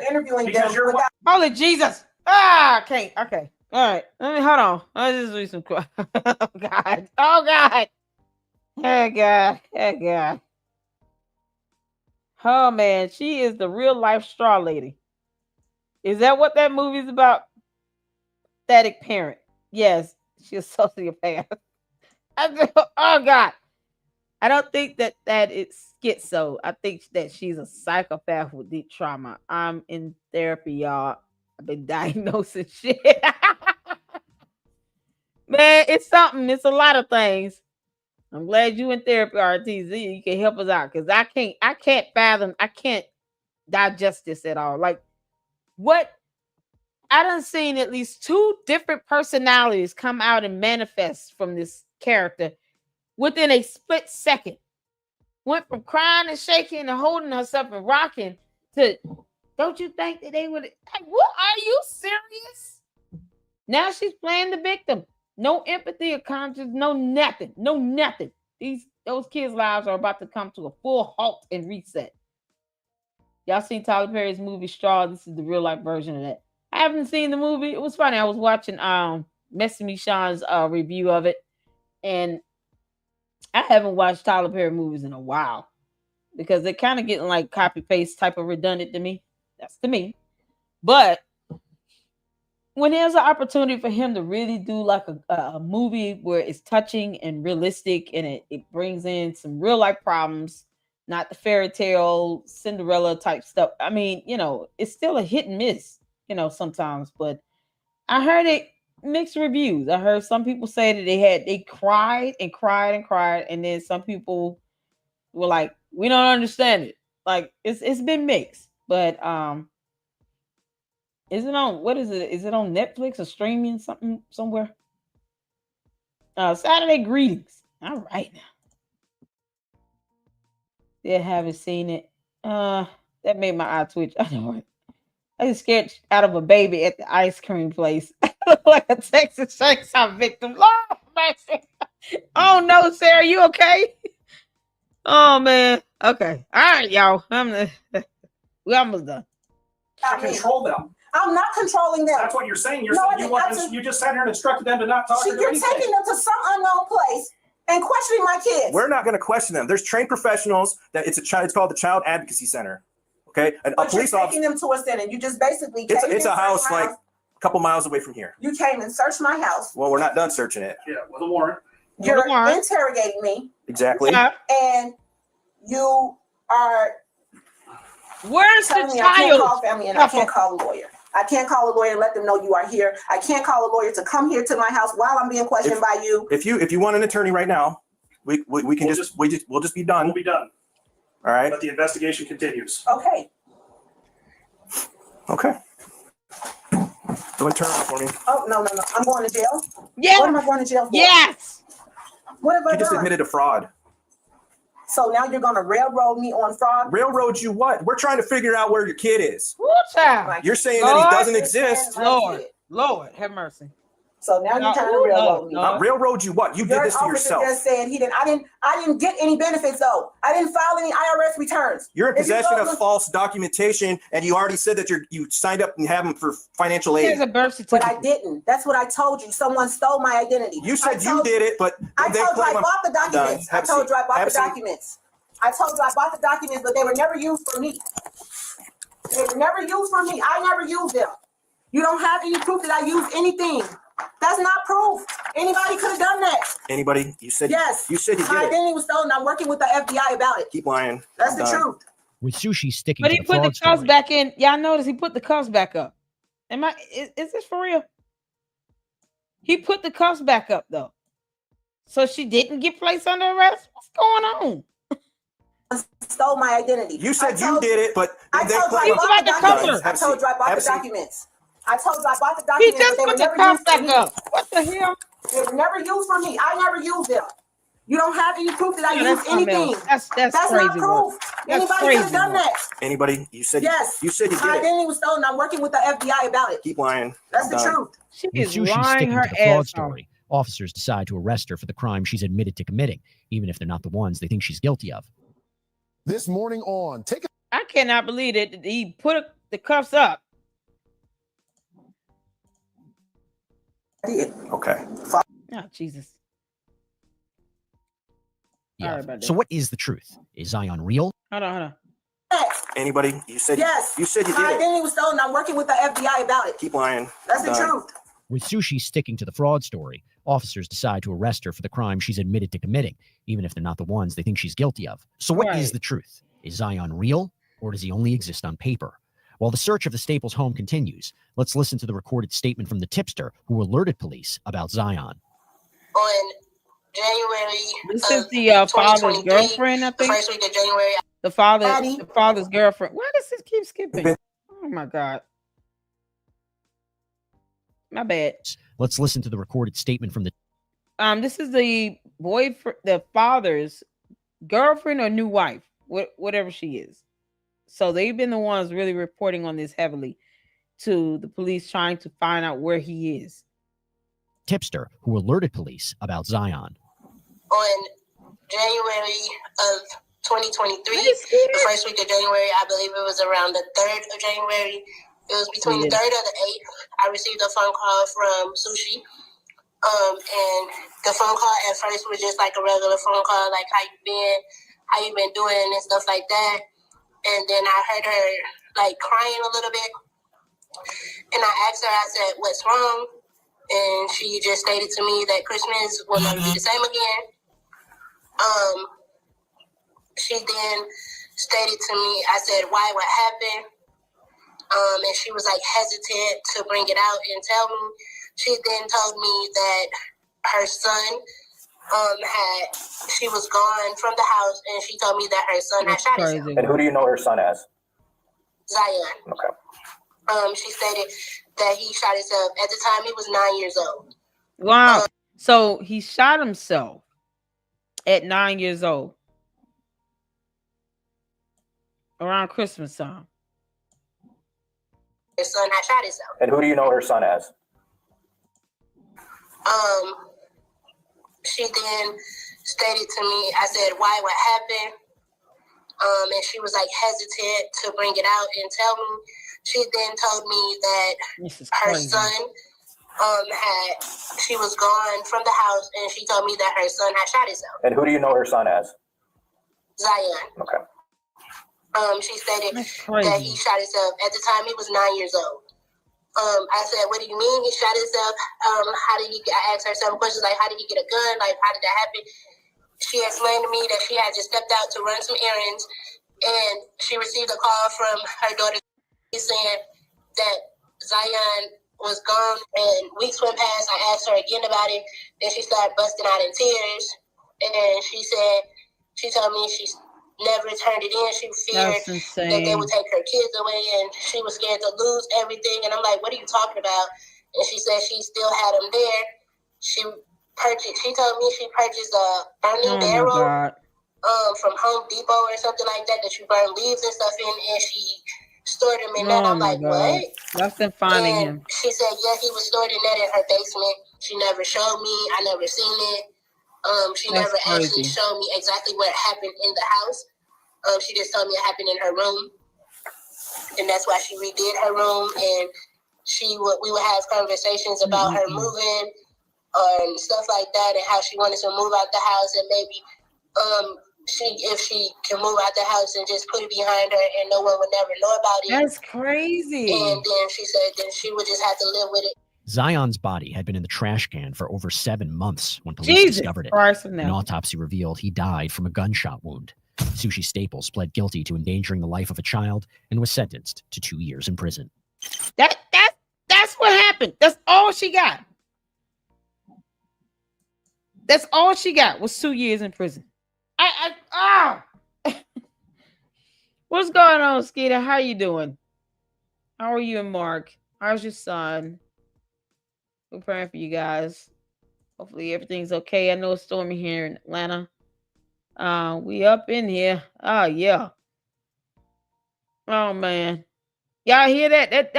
interviewing them without. Holy Jesus! Ah, I can't. Okay, all right. Let me hold on. Let's just read some. Oh God! Oh God! Oh God! Oh God! Oh man, she is the real life straw lady. Is that what that movie's about? Pathetic parent. Yes, she's a sociopath. Oh God. I don't think that it's schizo. I think that she's a psychopath with deep trauma. I'm in therapy, y'all. I've been diagnosing shit. Man, it's something. It's a lot of things. I'm glad you in therapy, RTZ. You can help us out because I can't fathom. I can't digest this at all. Like what? I done seen at least 2 different personalities come out and manifest from this character within a split second. Went from crying and shaking and holding herself and rocking to, don't you think that they would, like, what, are you serious? Now she's playing the victim. No empathy or conscience, no nothing. Those kids' lives are about to come to a full halt and reset. Y'all seen Tyler Perry's movie Straw? This is the real life version of that. I haven't seen the movie. It was funny. I was watching Messy Sean's review of it. And I haven't watched Tyler Perry movies in a while because they're kind of getting like copy paste type of redundant to me. That's to me. But when there's an opportunity for him to really do like a movie where it's touching and realistic and it brings in some real life problems, not the fairy tale Cinderella type stuff. I mean, it's still a hit and miss, sometimes. But I heard it. Mixed reviews. I heard some people say that they cried and cried and cried, and then some people were like, "We don't understand it." Like it's been mixed, but is it on? What is it? Is it on Netflix or streaming somewhere? Saturday Greetings. All right now. They haven't seen it. That made my eye twitch. I know it. I just scared out of a baby at the ice cream place. Like a Texas Chainsaw victim. Lord mercy. Oh no, Sarah, you okay? Oh man. Okay. All right, y'all. We almost done. Control them. I'm not controlling them. That's what you're saying. You just sat here and instructed them to not talk. You're taking them to some unknown place and questioning my kids. We're not going to question them. There's trained professionals that it's called the Child Advocacy Center. Okay, and a police officer. Taking them to a center. You just basically it's a house like a couple miles away from here. You came and searched my house. Well, we're not done searching it. Yeah, with a warrant. You're interrogating me. Exactly. And you are. Where's the child? I can't call family and I can't call a lawyer. I can't call a lawyer and let them know you are here. I can't call a lawyer to come here to my house while I'm being questioned by you. If you want an attorney right now, we can we'll just be done. We'll be done. All right. But the investigation continues. Okay. Okay. Go and turn it for me. Oh no. I'm going to jail. Yeah. What am I going to jail for? Yes. What have I done? You just admitted to fraud. So now you're going to railroad me on fraud? Railroad you what? We're trying to figure out where your kid is. Child. You're saying that he doesn't exist. Lord, have mercy. So now you're trying to railroad me. Railroad you what? You did this to yourself. Just said he didn't. I didn't get any benefits though. I didn't file any IRS returns. You're in possession of false documentation, and you already said that you signed up and have them for financial aid. Here's a birth certificate. But I didn't. That's what I told you. Someone stole my identity. You said you did it, but I told you I bought the documents. I told you I bought the documents. I told you I bought the documents, but they were never used for me. They were never used for me. I never used them. You don't have any proof that I used anything. That's not proof. Anybody could have done that. Anybody? You said yes. You said you did my it. identity was stolen. I'm working with the FBI about it. Keep lying. That's the truth. With Sushi sticking but to he the put the fraud cuffs story. back in. Y'all notice he put the cuffs back up. Is this for real? He put the cuffs back up though. So she didn't get placed under arrest? What's going on? Stole my identity. You said you did it, but I told you I bought the documents. I told you I bought the documents. I told you I bought the documents. He just put the cuffs back up. What the hell? They were never used for me. I never used them. You don't have any proof that I used anything. That's crazy. Not proof. Anybody could have done that. Anybody? You said yes. You said you did my it. identity was stolen. I'm working with the FBI about it. Keep lying. That's the truth. She With is Sushi lying sticking her to the fraud ass story, officers decide to arrest her for the crime she's admitted to committing, even if they're not the ones they think she's guilty of. This morning on Take. I cannot believe it. He put the cuffs up. Okay. Oh, Jesus. Yeah. So what is the truth? Is Zion real? Hold on. Anybody? You said yes. You said you my did it. identity was stolen. I'm working with the FBI about it. Keep lying. That's the truth. With Sushi sticking to the fraud story, officers decide to arrest her for the crime she's admitted to committing, even if they're not the ones they think she's guilty of. So what is the truth? Is Zion real, or does he only exist on paper? While the search of the Staples home continues, let's listen to the recorded statement from the tipster who alerted police about Zion. On January, this is the father's girlfriend, I think. The first week of January. The father's girlfriend. Why does this keep skipping? Oh my God. My bad. Let's listen to the recorded statement from the. This is the boyfriend, the father's girlfriend or new wife, whatever she is. So they've been the ones really reporting on this heavily to the police, trying to find out where he is. Tipster who alerted police about Zion. On January of 2023, the first week of January, I believe it was around the 3rd of January. It was between the 3rd and the 8th. I received a phone call from Sushi. And the phone call at first was just like a regular phone call, like how you been doing and stuff like that. And then I heard her like crying a little bit. And I asked her, I said, what's wrong? And she just stated to me that Christmas will never be the same again. She then stated to me, I said, why, what happened? And she was like hesitant to bring it out and tell me. She then told me that her son she was gone from the house, and she told me that her son had shot himself. And who do you know her son as? Zion. Okay. She stated that he shot himself. At the time, he was 9 years old. Wow. So he shot himself at 9 years old. Around Christmas time. Her son had shot himself. And who do you know her son as? She then stated to me, I said, why, what happened? And she was like hesitant to bring it out and tell me. She then told me that her son she was gone from the house, and she told me that her son had shot himself. And who do you know her son as? Zion. Okay. She stated that he shot himself. At the time, he was 9 years old. I said, "What do you mean he shot himself? How did he?" I asked her some questions like, "How did he get a gun? Like, how did that happen?" She explained to me that she had just stepped out to run some errands, and she received a call from her daughter saying that Zion was gone. And weeks went past. I asked her again about it. Then she started busting out in tears, and she told me she never turned it in. She feared that they would take her kids away, and she was scared to lose everything. And I'm like, "What are you talking about?" And she said she still had them there. She told me she purchased a burning barrel from Home Depot or something like that you burn leaves and stuff in, and she stored them in that. I'm like, "What?" That's them finding him. She said, "Yeah, he was stored in that in her basement." She never showed me. I never seen it. She never actually showed me exactly what happened in the house. She just told me it happened in her room, and that's why she redid her room. And we would have conversations about her moving and stuff like that, and how she wanted to move out the house, and maybe if she can move out the house and just put it behind her, and no one would never know about it. That's crazy. And then she said that she would just have to live with it. Zion's body had been in the trash can for over 7 months when police discovered it. An autopsy revealed he died from a gunshot wound. Sushi Staples pled guilty to endangering the life of a child and was sentenced to 2 years in prison. That's what happened. That's all she got. That's all she got was 2 years in prison. What's going on, Skeeter? How you doing? How are you and Mark? How's your son? We're praying for you guys. Hopefully everything's okay. I know it's stormy here in Atlanta. We up in here. Oh yeah. Oh man. Y'all hear that?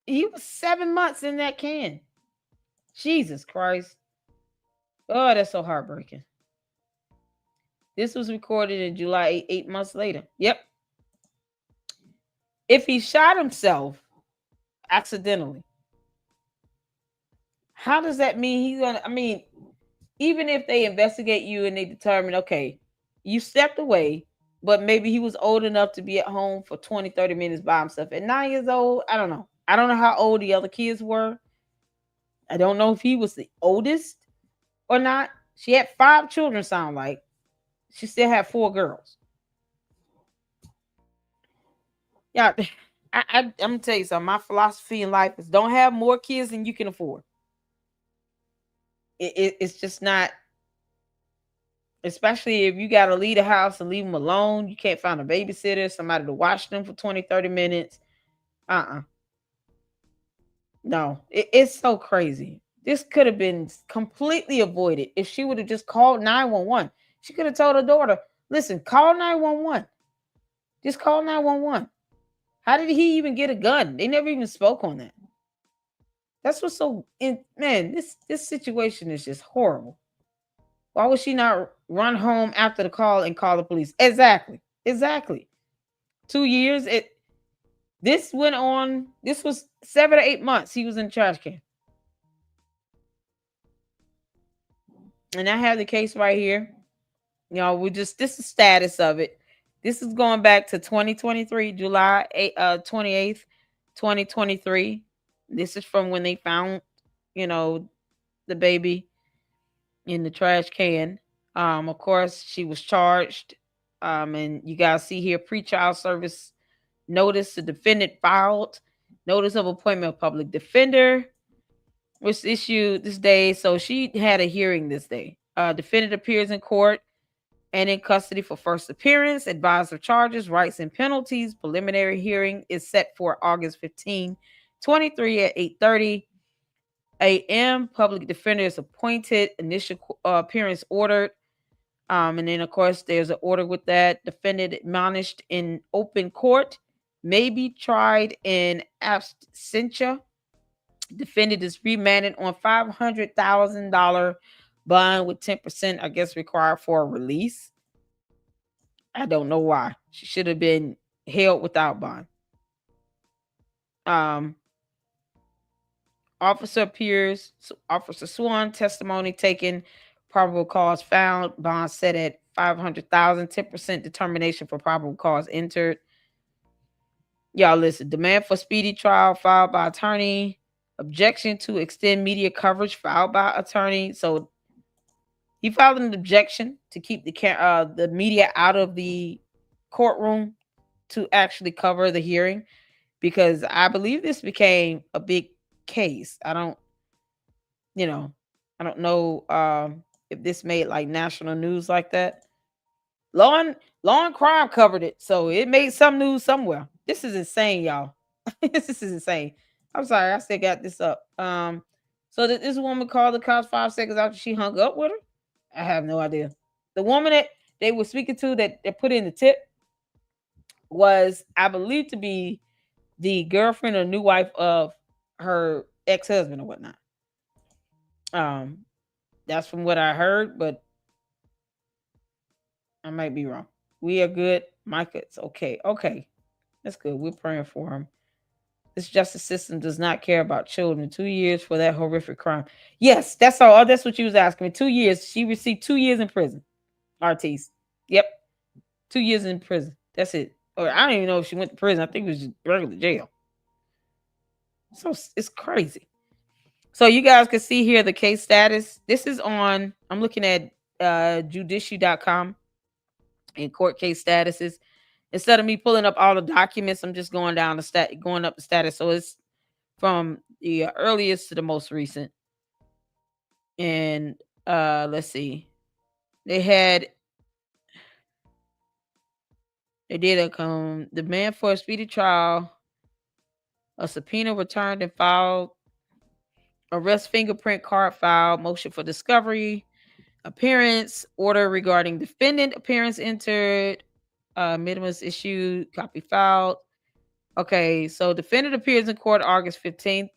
He was 7 months in that can. Jesus Christ. Oh, that's so heartbreaking. This was recorded in July, 8 months later. Yep. If he shot himself accidentally, how does that mean he's gonna? I mean, even if they investigate you and they determine, okay, you stepped away, but maybe he was old enough to be at home for 20, 30 minutes by himself. At 9 years old, I don't know. I don't know how old the other kids were. I don't know if he was the oldest or not. She had 5 children, sound like. She still had 4 girls. Yeah, I'm gonna tell you something. My philosophy in life is don't have more kids than you can afford. It's just not, especially if you got to leave the house and leave them alone. You can't find a babysitter, somebody to watch them for 20, 30 minutes. No, it's so crazy. This could have been completely avoided if she would have just called 911. She could have told her daughter, listen, call 911. Just call 911. How did he even get a gun? They never even spoke on that. That's what's so, man, this situation is just horrible. Why would she not run home after the call and call the police? Exactly. 2 years. This went on. This was 7 or 8 months. He was in the trash can. And I have the case right here. You know, this is the status of it. This is going back to 2023, July 28th, 2023. This is from when they found, the baby in the trash can. Of course, she was charged. And you guys see here, pre-child service notice. The defendant filed notice of appointment of public defender, was issued this day. So she had a hearing this day. Defendant appears in court and in custody for first appearance, advised of charges, rights, and penalties. Preliminary hearing is set for August 15, 23 at 8:30 a.m. Public defender is appointed. Initial appearance ordered. And then, of course, there's an order with that. Defendant admonished in open court may be tried in absentia. Defendant is remanded on $500,000 bond with 10%, I guess, required for a release. I don't know why. She should have been held without bond. Officer sworn, testimony taken, probable cause found, bond set at 500,000, 10% determination for probable cause entered. Y'all listen. Demand for speedy trial filed by attorney. Objection to extend media coverage filed by attorney. So he filed an objection to keep the media out of the courtroom to actually cover the hearing, because I believe this became a big case. I don't know if this made like national news like that. Law and Crime covered it, so it made some news somewhere. This is insane, y'all. This is insane. I'm sorry, I still got this up. So that this woman called the cops 5 seconds after she hung up with her. I have no idea. The woman that they were speaking to that they put in the tip was, I believe, to be the girlfriend or new wife of her ex-husband or whatnot. That's from what I heard, but I might be wrong. We are good. Micah, it's okay. Okay. That's good. We're praying for him. This justice system does not care about children. 2 years for that horrific crime. Yes, that's all. That's what you was asking me. 2 years. She received 2 years in prison. Ortiz. Yep. 2 years in prison. That's it. Or I don't even know if she went to prison. I think it was just regular jail. So it's crazy. So you guys can see here the case status. This is on, I'm looking at judiciary.com and court case statuses. Instead of me pulling up all the documents, I'm just going down going up the status. So it's from the earliest to the most recent. And let's see. They did a demand for a speedy trial, a subpoena returned and filed, arrest fingerprint card filed, motion for discovery, appearance, order regarding defendant appearance entered, minimus issued, copy filed. Okay, so defendant appears in court August 15th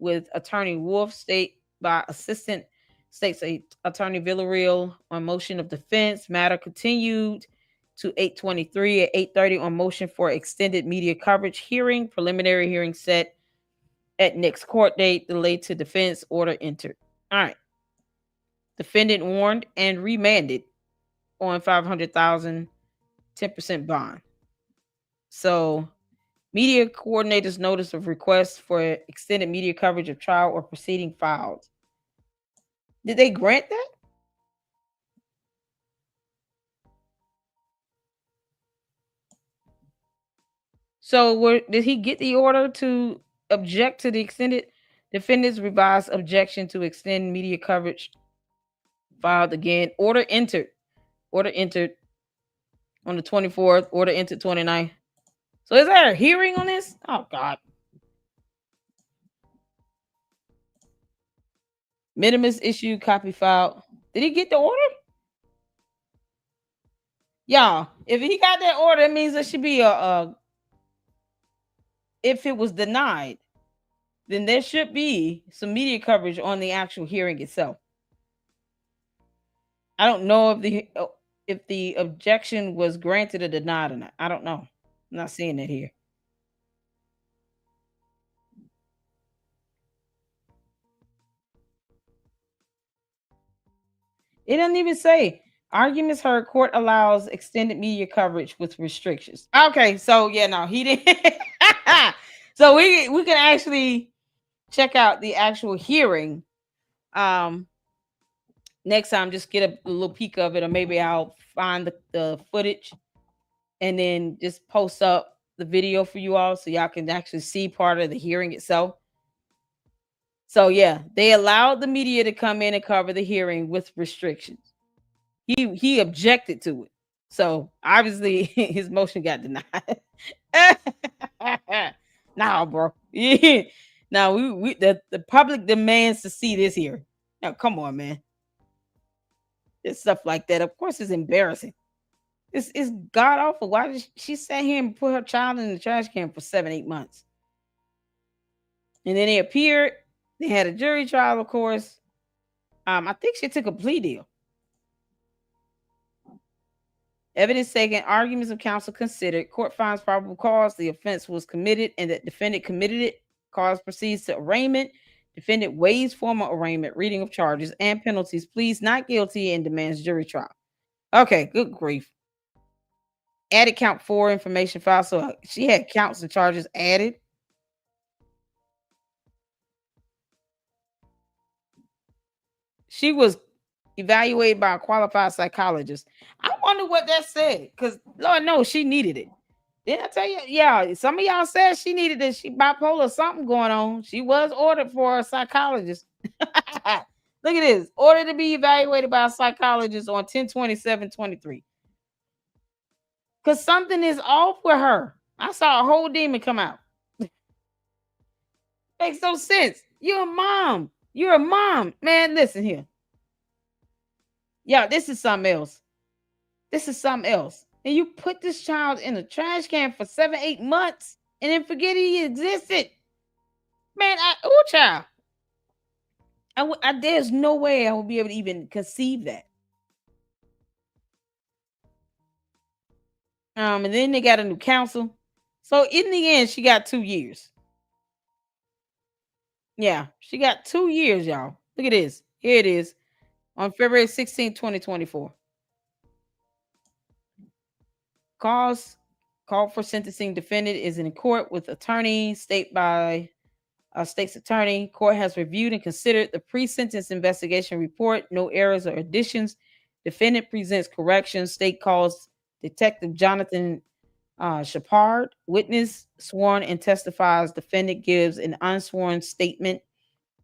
with attorney Wolf, state by assistant state's attorney Villarreal on motion of defense. Matter continued to 8/23 at 8:30 on motion for extended media coverage hearing. Preliminary hearing set at next court date. Delayed to defense. Order entered. All right. Defendant warned and remanded on 500,000, 10% bond. So media coordinators notice of request for extended media coverage of trial or proceeding filed. Did they grant that? So did he get the order to object to the extended defendant's revised objection to extend media coverage filed again? Order entered on the 24th, order entered 29th. So is there a hearing on this? Oh God. Minimus issue, copy filed. Did he get the order? Y'all, if he got that order, it means there should be if it was denied, then there should be some media coverage on the actual hearing itself. I don't know if the objection was granted or denied or not. I don't know. I'm not seeing it here. It doesn't even say arguments heard. Court allows extended media coverage with restrictions. Okay, so yeah, no, he didn't. So we can actually check out the actual hearing. Next time, just get a little peek of it, or maybe I'll find the footage and then just post up the video for you all so y'all can actually see part of the hearing itself. So yeah, they allowed the media to come in and cover the hearing with restrictions. He objected to it. So obviously his motion got denied. Nah, bro. Yeah. Now the public demands to see this here. Now come on, man. It's stuff like that. Of course, it's embarrassing. It's god awful. Why did she sat here and put her child in the trash can for 7-8 months? And then they appeared. They had a jury trial, of course. I think she took a plea deal. Evidence taken, arguments of counsel considered. Court finds probable cause the offense was committed and that defendant committed it. Cause proceeds to arraignment. Defendant waives formal arraignment, reading of charges and penalties, pleads not guilty, and demands jury trial. Okay, good grief. Added count 4 information file. So she had counts and charges added. She was evaluated by a qualified psychologist. I wonder what that said, because Lord knows she needed it. Didn't I tell you? Yeah, some of y'all said she needed it. She bipolar, something going on. She was ordered for a psychologist. Look at this. Ordered to be evaluated by a psychologist on 10/27/23. Because something is off with her. I saw a whole demon come out. Makes no sense. You're a mom. You're a mom. Man, listen here. Yeah, this is something else. This is something else. And you put this child in a trash can for 7-8 months and then forget he existed. Man, child. There's no way I will be able to even conceive that. And then they got a new counsel. So in the end, she got 2 years. Yeah, she got 2 years, y'all. Look at this. Here it is. On February 16, 2024. Call for sentencing. Defendant is in court with attorney, state's attorney. Court has reviewed and considered the pre-sentence investigation report. No errors or additions. Defendant presents corrections. State calls Detective Jonathan Shepard, witness sworn and testifies. Defendant gives an unsworn statement.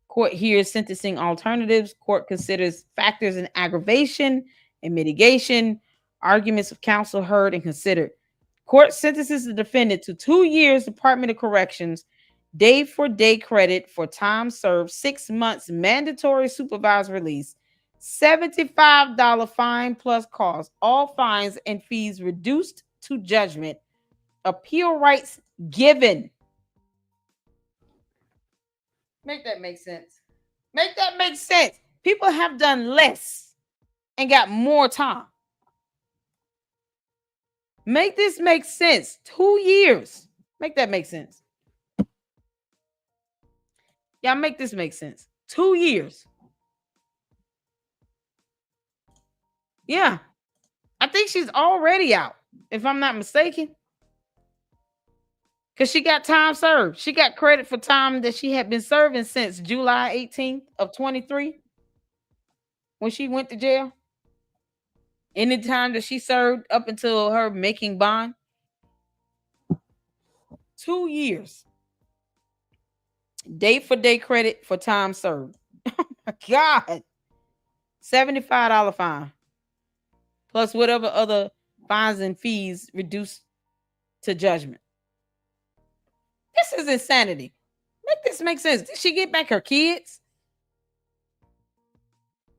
Court hears sentencing alternatives. Court considers factors in aggravation and mitigation. Arguments of counsel heard and considered. Court sentences the defendant to 2 years Department of Corrections, day-for-day credit for time served, 6 months mandatory supervised release, $75 fine plus costs, all fines and fees reduced to judgment, appeal rights given. Make that make sense. Make that make sense. People have done less and got more time. Make this make sense. 2 years. Make that make sense. Y'all make this make sense. 2 years. Yeah. I think she's already out, if I'm not mistaken. Because she got time served. She got credit for time that she had been serving since July 18th of 23 when she went to jail. Any time that she served up until her making bond. 2 years. Day for day credit for time served. Oh my God. $75 fine. Plus whatever other fines and fees reduced to judgment. This is insanity. Make this make sense. Did she get back her kids?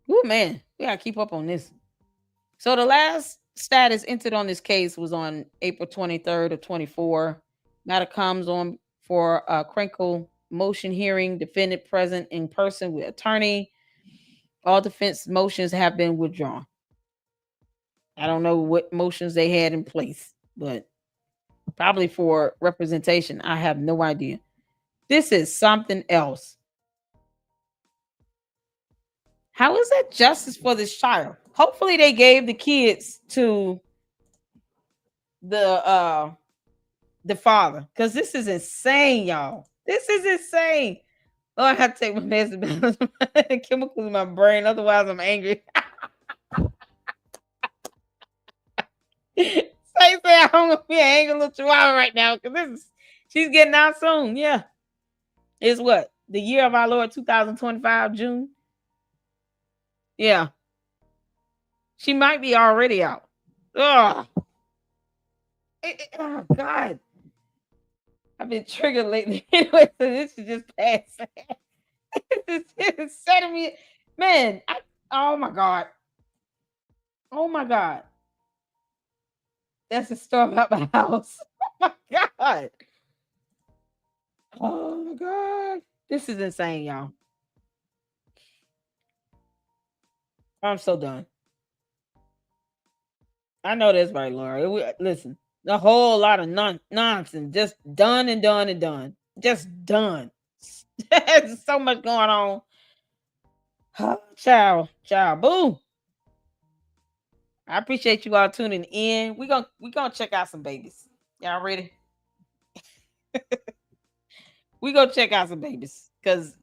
Oh man, we gotta keep up on this. So the last status entered on this case was on April 23rd of 24. Matter comes on for a Krinkle motion hearing. Defendant present in person with attorney. All defense motions have been withdrawn. I don't know what motions they had in place, but probably for representation. I have no idea. This is something else. How is that justice for this child? Hopefully they gave the kids to the father, because this is insane, y'all. This is insane. Oh, I have to take my medicine. Chemicals in my brain, otherwise I'm angry. Say I'm gonna be an angry little chihuahua right now, because she's getting out soon. Yeah. It's what? The year of our Lord 2025, June. Yeah. She might be already out. Oh, God. I've been triggered lately. Anyway, so this is just past. This is setting me. Man, oh my God. Oh my God. That's a storm out my house. Oh my God. Oh my God. This is insane, y'all. I'm so done. I know that's right, Laura. Listen, a whole lot of nonsense. Just done and done and done. Just done. There's so much going on. Child, boom. I appreciate you all tuning in. We're gonna check out some babies. Y'all ready? We go check out some babies because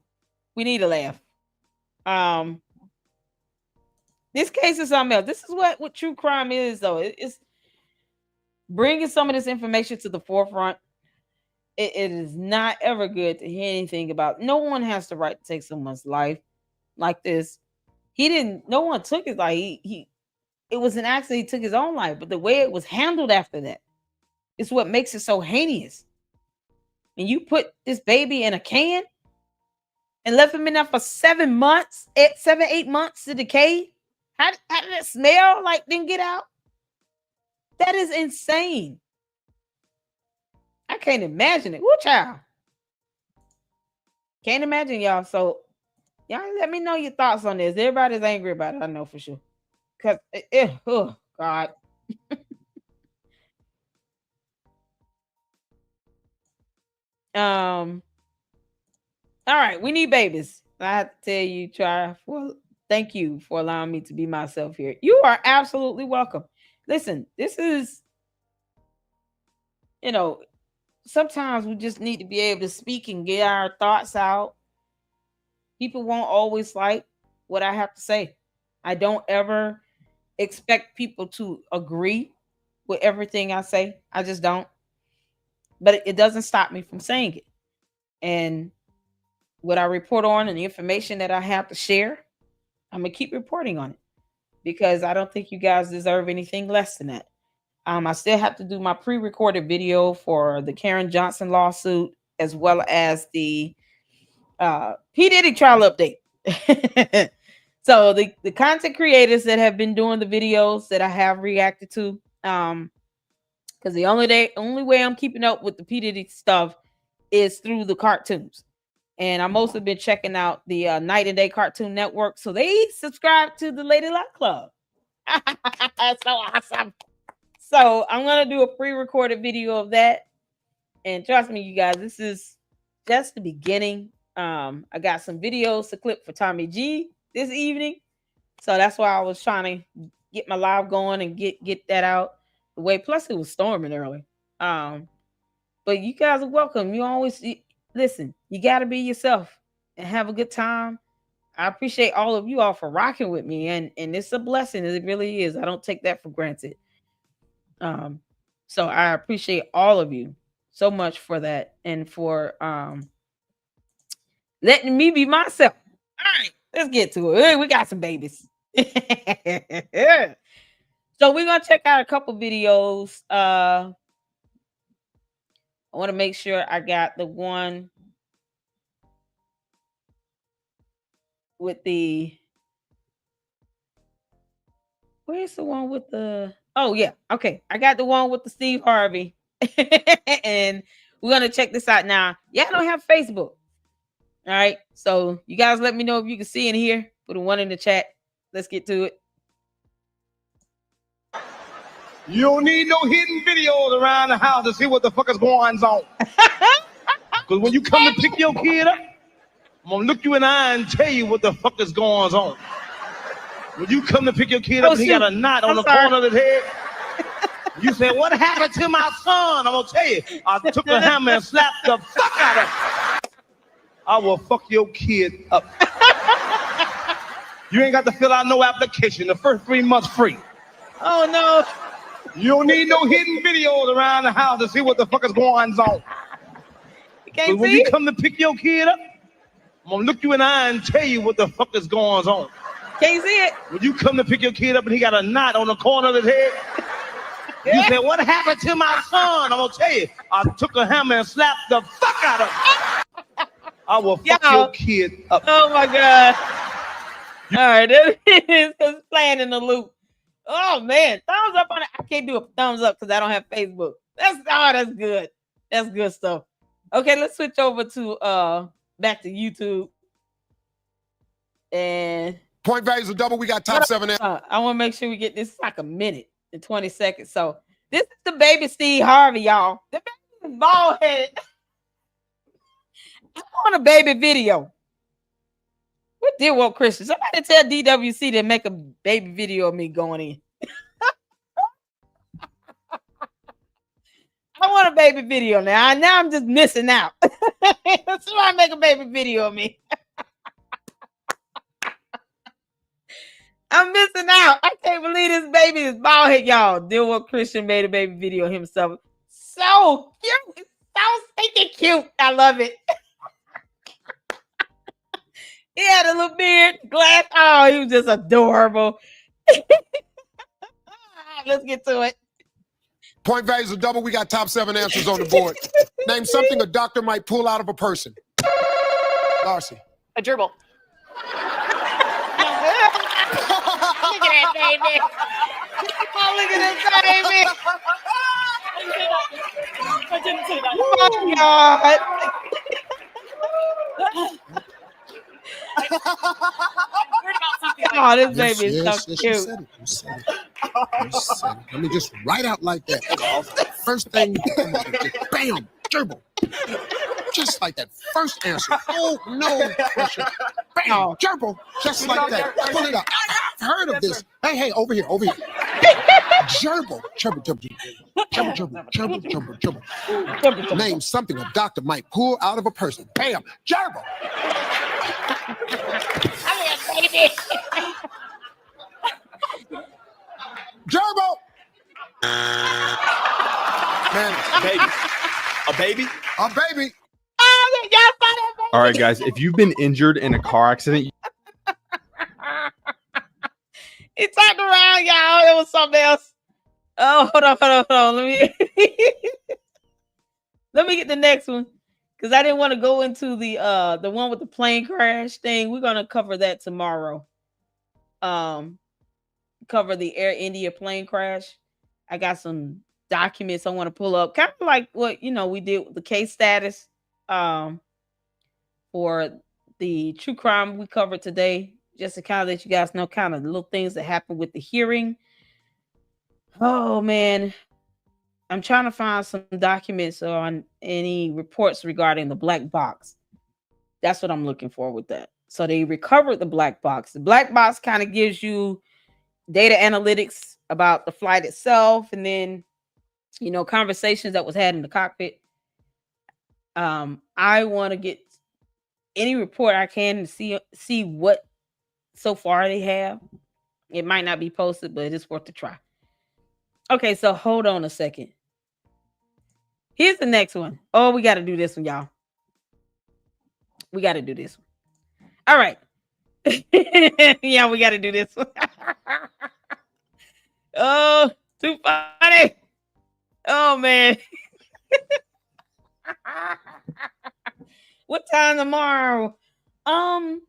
we need a laugh. This case is something else. This is what true crime is, though. It's bringing some of this information to the forefront. It is not ever good to hear anything about. No one has the right to take someone's life like this. No one took his life. It was an accident. He took his own life, but the way it was handled after that is what makes it so heinous. And you put this baby in a can and left him in there for 7 months, 8 months to decay. How did it smell like didn't get out? That is insane. I can't imagine it. Woo, child. Can't imagine, y'all. So, y'all let me know your thoughts on this. Everybody's angry about it, I know for sure. Because, oh, God. All right, we need babies. I have to tell you, thank you for allowing me to be myself here. You are absolutely welcome. Listen, this is, sometimes we just need to be able to speak and get our thoughts out. People won't always like what I have to say. I don't ever expect people to agree with everything I say. I just don't. But it doesn't stop me from saying it. And what I report on and the information that I have to share, I'm going to keep reporting on it because I don't think you guys deserve anything less than that. I still have to do my pre-recorded video for the Karen Johnson lawsuit as well as the P. Diddy trial update. So the content creators that have been doing the videos that I have reacted to, because the only way I'm keeping up with the P. Diddy stuff is through the cartoons. And I've mostly been checking out the Night and Day Cartoon Network. So they subscribe to the Lady Luck Club. That's so awesome. So I'm going to do a pre-recorded video of that. And trust me, you guys, this is just the beginning. I got some videos to clip for Tommy G this evening. So that's why I was trying to get my live going and get that out the way. Plus, it was storming early. But you guys are welcome. You always listen. You got to be yourself and have a good time. I appreciate all of you all for rocking with me, and it's a blessing. It really is. I don't take that for granted. So I appreciate all of you so much for that and for letting me be myself. All right, let's get to it. We got some babies. So we're gonna check out a couple videos. I want to make sure I got the one with the. Where's the one with the? Oh yeah, okay. I got the one with the Steve Harvey, and we're gonna check this out now. Y'all don't have Facebook, all right? So you guys, let me know if you can see and hear. Put a 1 in the chat. Let's get to it. You don't need no hidden videos around the house to see what the fuck is going on. Because when you come to pick your kid up, I'm gonna look you in the eye and tell you what the fuck is going on. When you come to pick your kid up and he got a knot on the corner of his head, you say, what happened to my son? I'm gonna tell you, I took a hammer and slapped the fuck out of him. I will fuck your kid up. You ain't got to fill out no application. The first 3 months free. Oh no. You don't need no hidden videos around the house to see what the fuck is going on. You can't see? When you come to pick your kid up, I'm gonna look you in the eye and tell you what the fuck is going on. Can't see it. When you come to pick your kid up and he got a knot on the corner of his head, you say, what happened to my son? I'm gonna tell you, I took a hammer and slapped the fuck out of him. I will fuck your kid up. Oh my God. All right, this is playing in the loop. Oh man, thumbs up on it. I can't do a thumbs up because I don't have Facebook. That's good. That's good stuff. Okay, let's switch over to back to YouTube. And point values are double. We got top 7. I want to make sure we get this like a minute and 20 seconds. So this is the baby Steve Harvey, y'all. The baby is bald headed. I want a baby video. What did Walt Christian? Somebody tell DWC to make a baby video of me going in. I want a baby video now. Now I'm just missing out. Somebody make a baby video of me. I'm missing out. I can't believe this baby is bald head, y'all. Dilworth Christian made a baby video of himself. So cute. It's so stinking cute. I love it. He had a little beard, glass. Oh, he was just adorable. Let's get to it. Point values are double. We got top 7 answers on the board. Name something a doctor might pull out of a person. Darcy. A gerbil. Look at that baby. Oh, look at this baby. I didn't say that. Oh, my God. Oh, this baby is so cute. You said it. Let me just write out like that. First thing, bam, gerbil. Just like that. First answer. Oh, no question. Bam, gerbil. Just like that. Pull it up. I've heard of this. Hey, over here. Gerbil. Gerbil. Name something a doctor might pull out of a person. Bam, gerbil. Baby. Gerbil. Man, a baby. Oh, y'all saw that baby. All right, guys. If you've been injured in a car accident, He turned around, y'all. It was something else. Oh, hold on. Let me get the next one because I didn't want to go into the one with the plane crash thing. We're gonna cover that tomorrow. Cover the Air India plane crash. I got some documents I want to pull up, kind of like what we did with the case status for the true crime we covered today, just to kind of let you guys know kind of the little things that happened with the hearing. Oh man, I'm trying to find some documents on any reports regarding the black box. That's what I'm looking for with that. So they recovered the black box. The black box kind of gives you data analytics about the flight itself, and then conversations that was had in the cockpit. I want to get any report I can to see what so far they have. It might not be posted, but it's worth a try. Okay, so hold on a second. Here's the next one. Oh, we got to do this one, y'all. We got to do this one. All right. Yeah, we got to do this one. Oh, too funny. Oh, man. What time tomorrow? I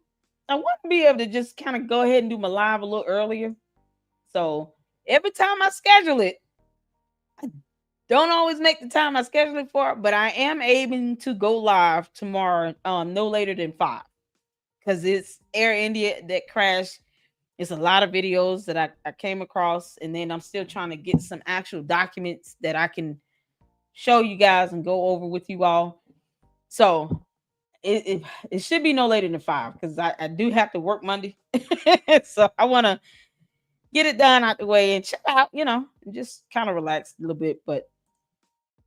want to be able to just kind of go ahead and do my live a little earlier. So every time I schedule it, I don't always make the time I schedule it for, but I am aiming to go live tomorrow, no later than 5. Because it's Air India that crashed. It's a lot of videos that I came across, and then I'm still trying to get some actual documents that I can show you guys and go over with you all. So it should be no later than 5 because I do have to work Monday. So I want to get it done out the way and chill out, and just kind of relax a little bit. But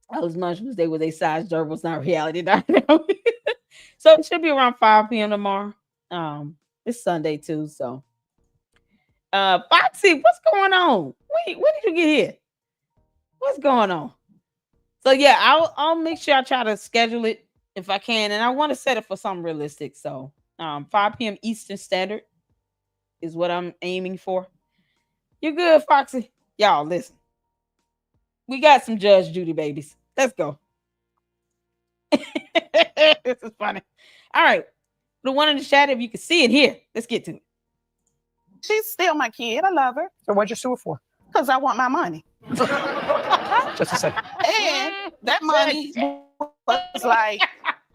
I was Munchman's Day with a size gerbils, not reality. So it should be around 5 p.m. tomorrow. It's Sunday too, so Foxy, what's going on? Wait, when did you get here? What's going on? So yeah, I'll make sure I try to schedule it if I can, and I want to set it for something realistic. So 5 p.m. Eastern Standard is what I'm aiming for. You're good, Foxy. Y'all listen. We got some Judge Judy babies. Let's go. This is funny. All right. The one in the chat, if you can see it here, let's get to it. She's still my kid. I love her. So what'd you sue her for? Because I want my money. Just a second. And that money was like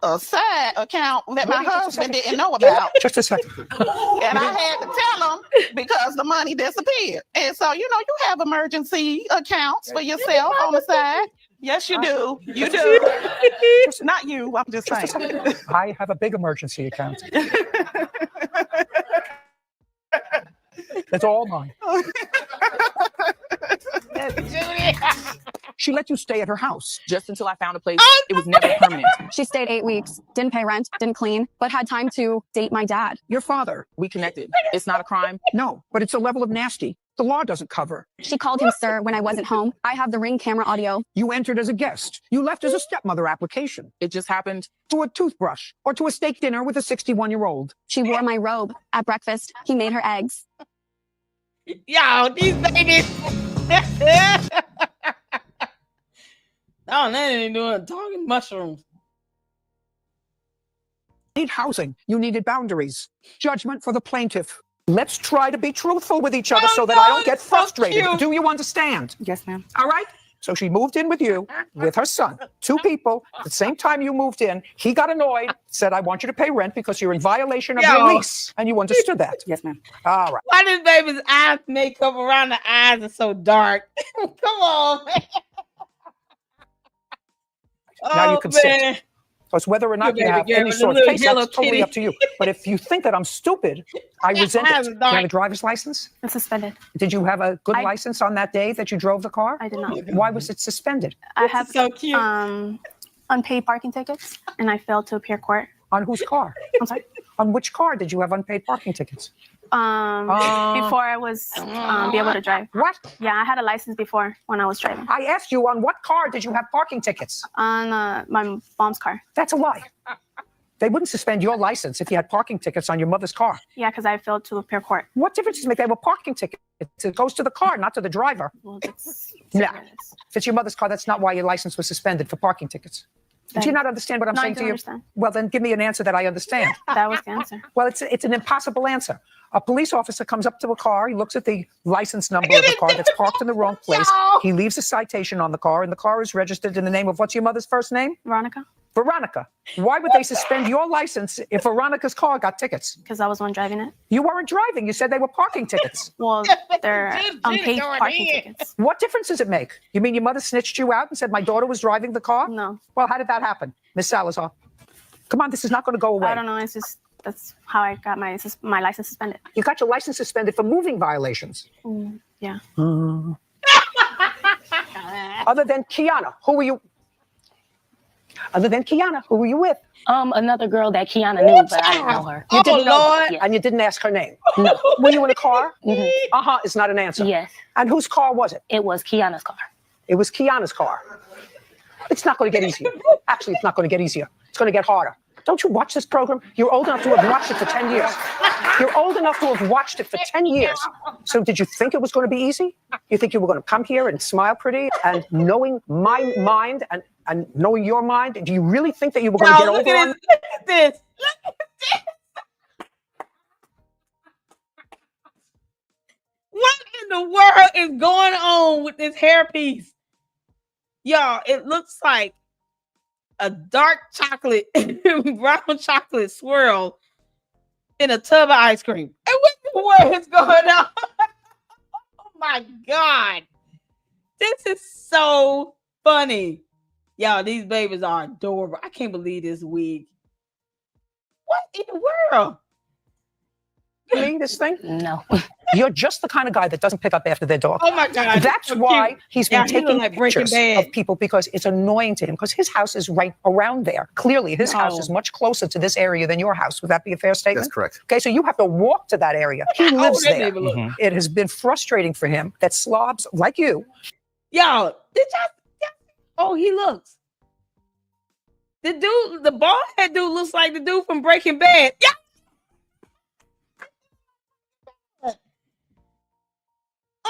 a side account that my husband didn't know about. Just a second. And I had to tell him because the money disappeared. And so, you have emergency accounts for yourself on the side. Yes, you do. You do. Not you. I'm just saying. I have a big emergency account. That's all mine. She let you stay at her house. Just until I found a place. It was never permanent. She stayed 8 weeks, didn't pay rent, didn't clean, but had time to date my dad. Your father. We connected. It's not a crime. No, but it's a level of nasty the law doesn't cover. She called him sir when I wasn't home. I have the Ring camera audio. You entered as a guest. You left as a stepmother application. It just happened. To a toothbrush or to a steak dinner with a 61-year-old. She wore my robe at breakfast. He made her eggs. Yo, these babies. Oh, they ain't doing talking mushrooms. You need housing. You needed boundaries. Judgment for the plaintiff. Let's try to be truthful with each other so that I don't get frustrated. Do you understand? Yes, ma'am. All right? So she moved in with you, with her son. 2 people. At the same time you moved in, he got annoyed, said, I want you to pay rent because you're in violation of your lease. And you understood that. Yes, ma'am. All right. Why this baby's eyes makeup around the eyes is so dark? Come on, man. Now you can sit. Because whether or not you have any sort of case, that's totally up to you. But if you think that I'm stupid, I resent it. You have a driver's license? It's suspended. Did you have a good license on that day that you drove the car? I did not. Why was it suspended? I have so cute. Unpaid parking tickets, and I failed to appear court. On whose car? I'm sorry? On which car did you have unpaid parking tickets? Before I was be able to drive. What? Yeah, I had a license before when I was driving. I asked you on what car did you have parking tickets? On my mom's car. That's a lie. They wouldn't suspend your license if you had parking tickets on your mother's car. Yeah, because I failed to appear court. What difference does it make? They were parking tickets. It goes to the car, not to the driver. Well, it's Yeah. If it's your mother's car, that's not why your license was suspended for parking tickets. Do you not understand what I'm saying to you? Understand. Well, then give me an answer that I understand. That was the answer. Well, it's an impossible answer. A police officer comes up to a car. He looks at the license number of the car that's parked in the wrong place. He leaves a citation on the car, and the car is registered in the name of what's your mother's first name? Veronica. Veronica. Why would they suspend your license if Veronica's car got tickets? Because I was the one driving it. You weren't driving. You said they were parking tickets. Well, they're unpaid parking tickets. What difference does it make? You mean your mother snitched you out and said my daughter was driving the car? No. Well, how did that happen, Miss Salazar? Come on, this is not going to go away. I don't know. It's just that's how I got my license suspended. You got your license suspended for moving violations. Yeah. Other than Kiana, who were you? Other than Kiana, who were you with? Another girl that Kiana knew, but I didn't know her. You didn't know her, Yes. and you didn't ask her name. No. Were you in a car? Mm-hmm. It's not an answer. Yes. And whose car was it? It was Kiana's car. It was Kiana's car. It's not going to get easier. Actually, it's not going to get easier. It's going to get harder. Don't you watch this program? You're old enough to have watched it for 10 years. You're old enough to have watched it for 10 years. So did you think it was going to be easy? You think you were going to come here and smile pretty and knowing my mind and knowing your mind? Do you really think that you were going to get over on Look at this. What in the world is going on with this hairpiece? Y'all, it looks like a dark chocolate, brown chocolate swirl in a tub of ice cream. And what in the world is going on? Oh my God. This is so funny. Y'all, these babies are adorable. I can't believe this wig. What in the world? You mean this thing? No. You're just the kind of guy that doesn't pick up after their dog. Oh my God. That's so why cute. he's been Yeah, he look taking like Breaking pictures Bad. of people because it's annoying to him because his house is right around there. Clearly, his house is much closer to this area than your house. Would that be a fair statement? That's correct. Okay, so you have to walk to that area. He lives that there. neighborhood. Mhm. It has been frustrating for him that slobs like you. Y'all, did y'all? Oh, he looks. The dude, the bald head dude looks like the dude from Breaking Bad. Yeah.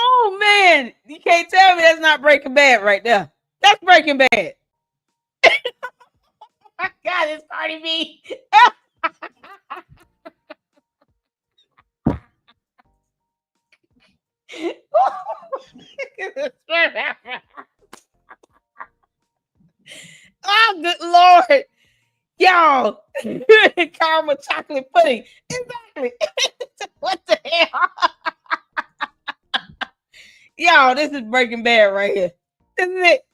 Oh man, you can't tell me that's not Breaking Bad right there. That's Breaking Bad. Oh my God, it's Cardi B. Oh, good Lord. Y'all, caramel chocolate pudding. Exactly. What the hell? Y'all, this is Breaking Bad right here. This is it.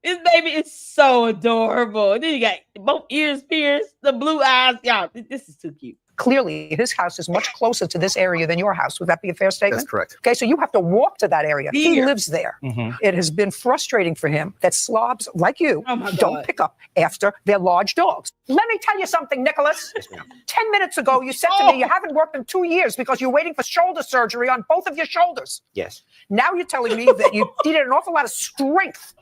This baby is so adorable. And then you got both ears pierced, the blue eyes. Y'all, this is too cute. Clearly, his house is much closer to this area than your house. Would that be a fair statement? That's correct. Okay, so you have to walk to that area. He Here. lives there. Mhm. It has been frustrating for him that slobs like you don't pick up after their large dogs. Let me tell you something, Nicholas. 10 minutes ago, you said to me you haven't worked in 2 years because you're waiting for shoulder surgery on both of your shoulders. Yes. Now you're telling me that you needed an awful lot of strength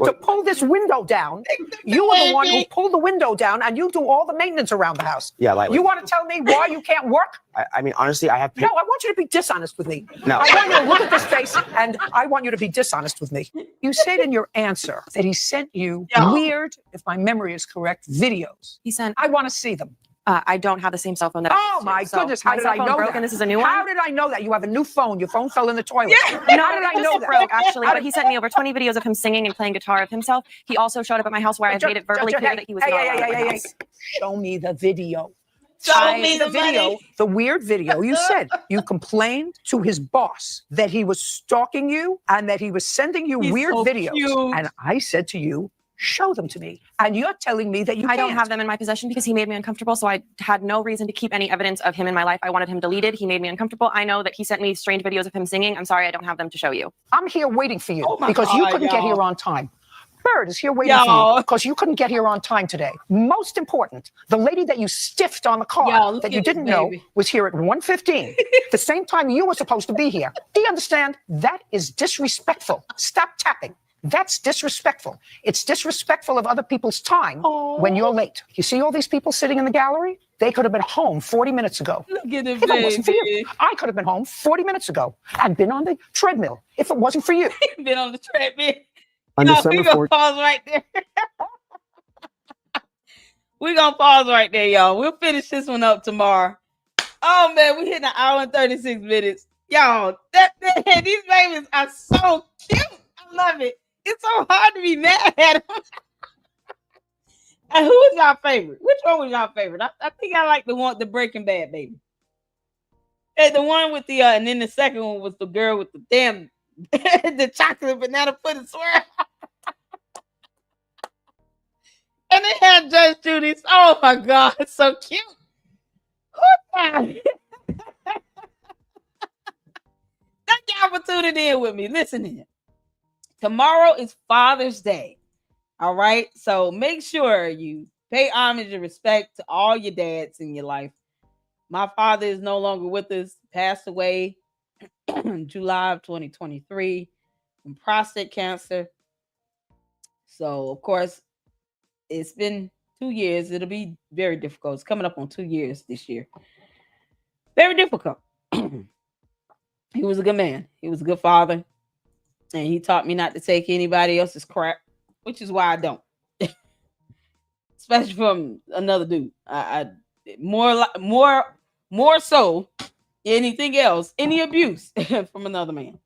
to pull this window down. You were the one who pulled the window down, and you do all the maintenance around the house. Yeah, lightly. You want to tell me why you can't work? I mean, honestly, I have. No, I want you to be dishonest with me. No. I want you to look at this face, and I want you to be dishonest with me. You said in your answer that he sent you weird, if my memory is correct, videos. He sent. I want to see them. I don't have the same cell phone that. Oh my goodness! How did I know that? This is a new one. How did I know that? You have a new phone. Your phone fell in the toilet. No, How did I know it that? broke actually. But he sent me over 20 videos of him singing and playing guitar of himself. He also showed up at my house where I made it verbally clear that he was not allowed at my house. Show me the video. Show me the video. money. The weird video. You said you complained to his boss that he was stalking you and that he was sending you He's weird so videos. cute. And I said to you, show them to me. And you're telling me that you I don't can't. have them in my possession because he made me uncomfortable. So I had no reason to keep any evidence of him in my life. I wanted him deleted. He made me uncomfortable. I know that he sent me strange videos of him singing. I'm sorry, I don't have them to show you. I'm here waiting for you Oh my because you God, couldn't get y'all. here on time. Bird is here waiting for Y'all. you because you couldn't get here on time today. Most important, the lady that you stiffed on the car Y'all, look that you at this didn't know baby. was here at 1:15, the same time you were supposed to be here. Do you understand? That is disrespectful. Stop tapping. That's disrespectful. It's disrespectful of other people's time when you're late. You see all these people sitting in the gallery? They could have been home 40 minutes ago. Look at the If it wasn't for you, baby. I could have been home 40 minutes ago and been on the treadmill if it wasn't for you. Been on the treadmill. On No, December we gonna 4th. pause right there. We're gonna pause right there, y'all. We'll finish this one up tomorrow. Oh man, we hit an hour and 36 minutes. Y'all, these babies are so cute. I love it. It's so hard to be mad at them. And who is y'all favorite? Which one was y'all favorite? I think I like the Breaking Bad baby. And the one with the and then the second one was the girl with the damn the chocolate banana pudding swirl. And they had Judge Judy's. Oh my God, it's so cute. Thank y'all for tuning in with me. Listen in. Tomorrow is Father's Day. All right. So make sure you pay homage and respect to all your dads in your life. My father is no longer with us, passed away in July of 2023 from prostate cancer. So, of course, it's been 2 years. It'll be very difficult. It's coming up on 2 years this year. Very difficult. He was a good man. He was a good father. And he taught me not to take anybody else's crap, which is why I don't. Especially from another dude. I more so anything else, any abuse from another man.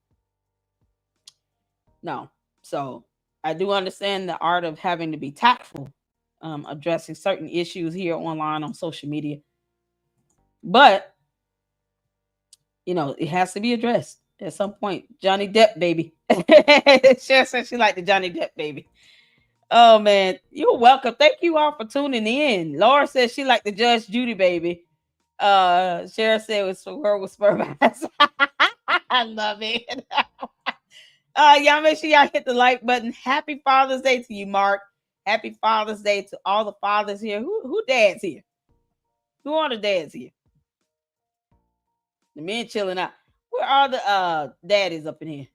No. So I do understand the art of having to be tactful, addressing certain issues here online on social media. But, you know, it has to be addressed at some point. Johnny Depp, baby. Cher said she liked the Johnny Depp, baby. Oh, man. You're welcome. Thank you all for tuning in. Laura says she liked the Judge Judy, baby. Cher said it was for her with sperm eyes. I love it. Y'all make sure y'all hit the like button. Happy Father's Day to you, Mark. Happy Father's Day to all the fathers here. Who dads here? Who are the dads here? The men chilling out. Where are the daddies up in here?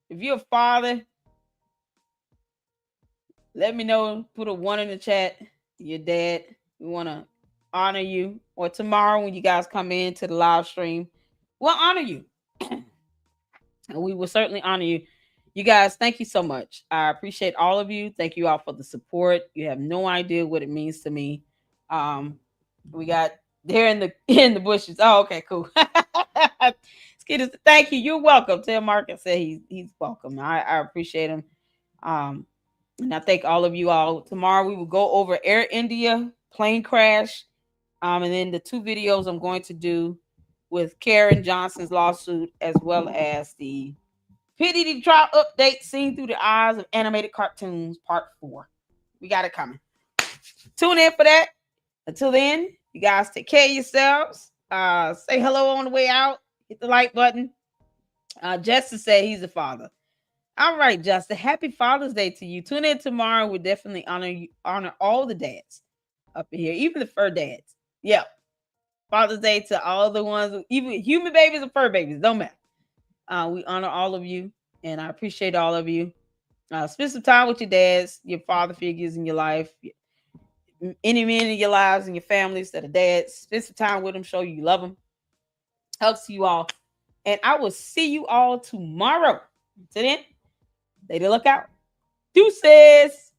If you're a father, let me know. Put a 1 in the chat. Your dad. We want to honor you. Or tomorrow when you guys come in to the live stream, we'll honor you. And we will certainly honor you. You guys, thank you so much. I appreciate all of you. Thank you all for the support. You have no idea what it means to me. We got there in the bushes. Oh, okay, cool. Thank you. You're welcome. Tell Mark and say he's welcome. I appreciate him. And I thank all of you all. Tomorrow we will go over Air India plane crash. And then the 2 videos I'm going to do with Karen Johnson's lawsuit, as well as the PDD trial update seen through the eyes of animated cartoons, part 4. We got it coming. Tune in for that. Until then, you guys take care of yourselves. Say hello on the way out. Hit the like button. Justin said he's a father. All right, Justin. Happy Father's Day to you. Tune in tomorrow. We'll definitely honor all the dads up in here, even the fur dads. Yep. Father's Day to all the ones, even human babies and fur babies. Don't matter. We honor all of you, and I appreciate all of you. Spend some time with your dads, your father figures in your life, any men in your lives and your families that are dads. Spend some time with them, show you love them. Helps you all. And I will see you all tomorrow. Until then, Lady Luck out. Deuces.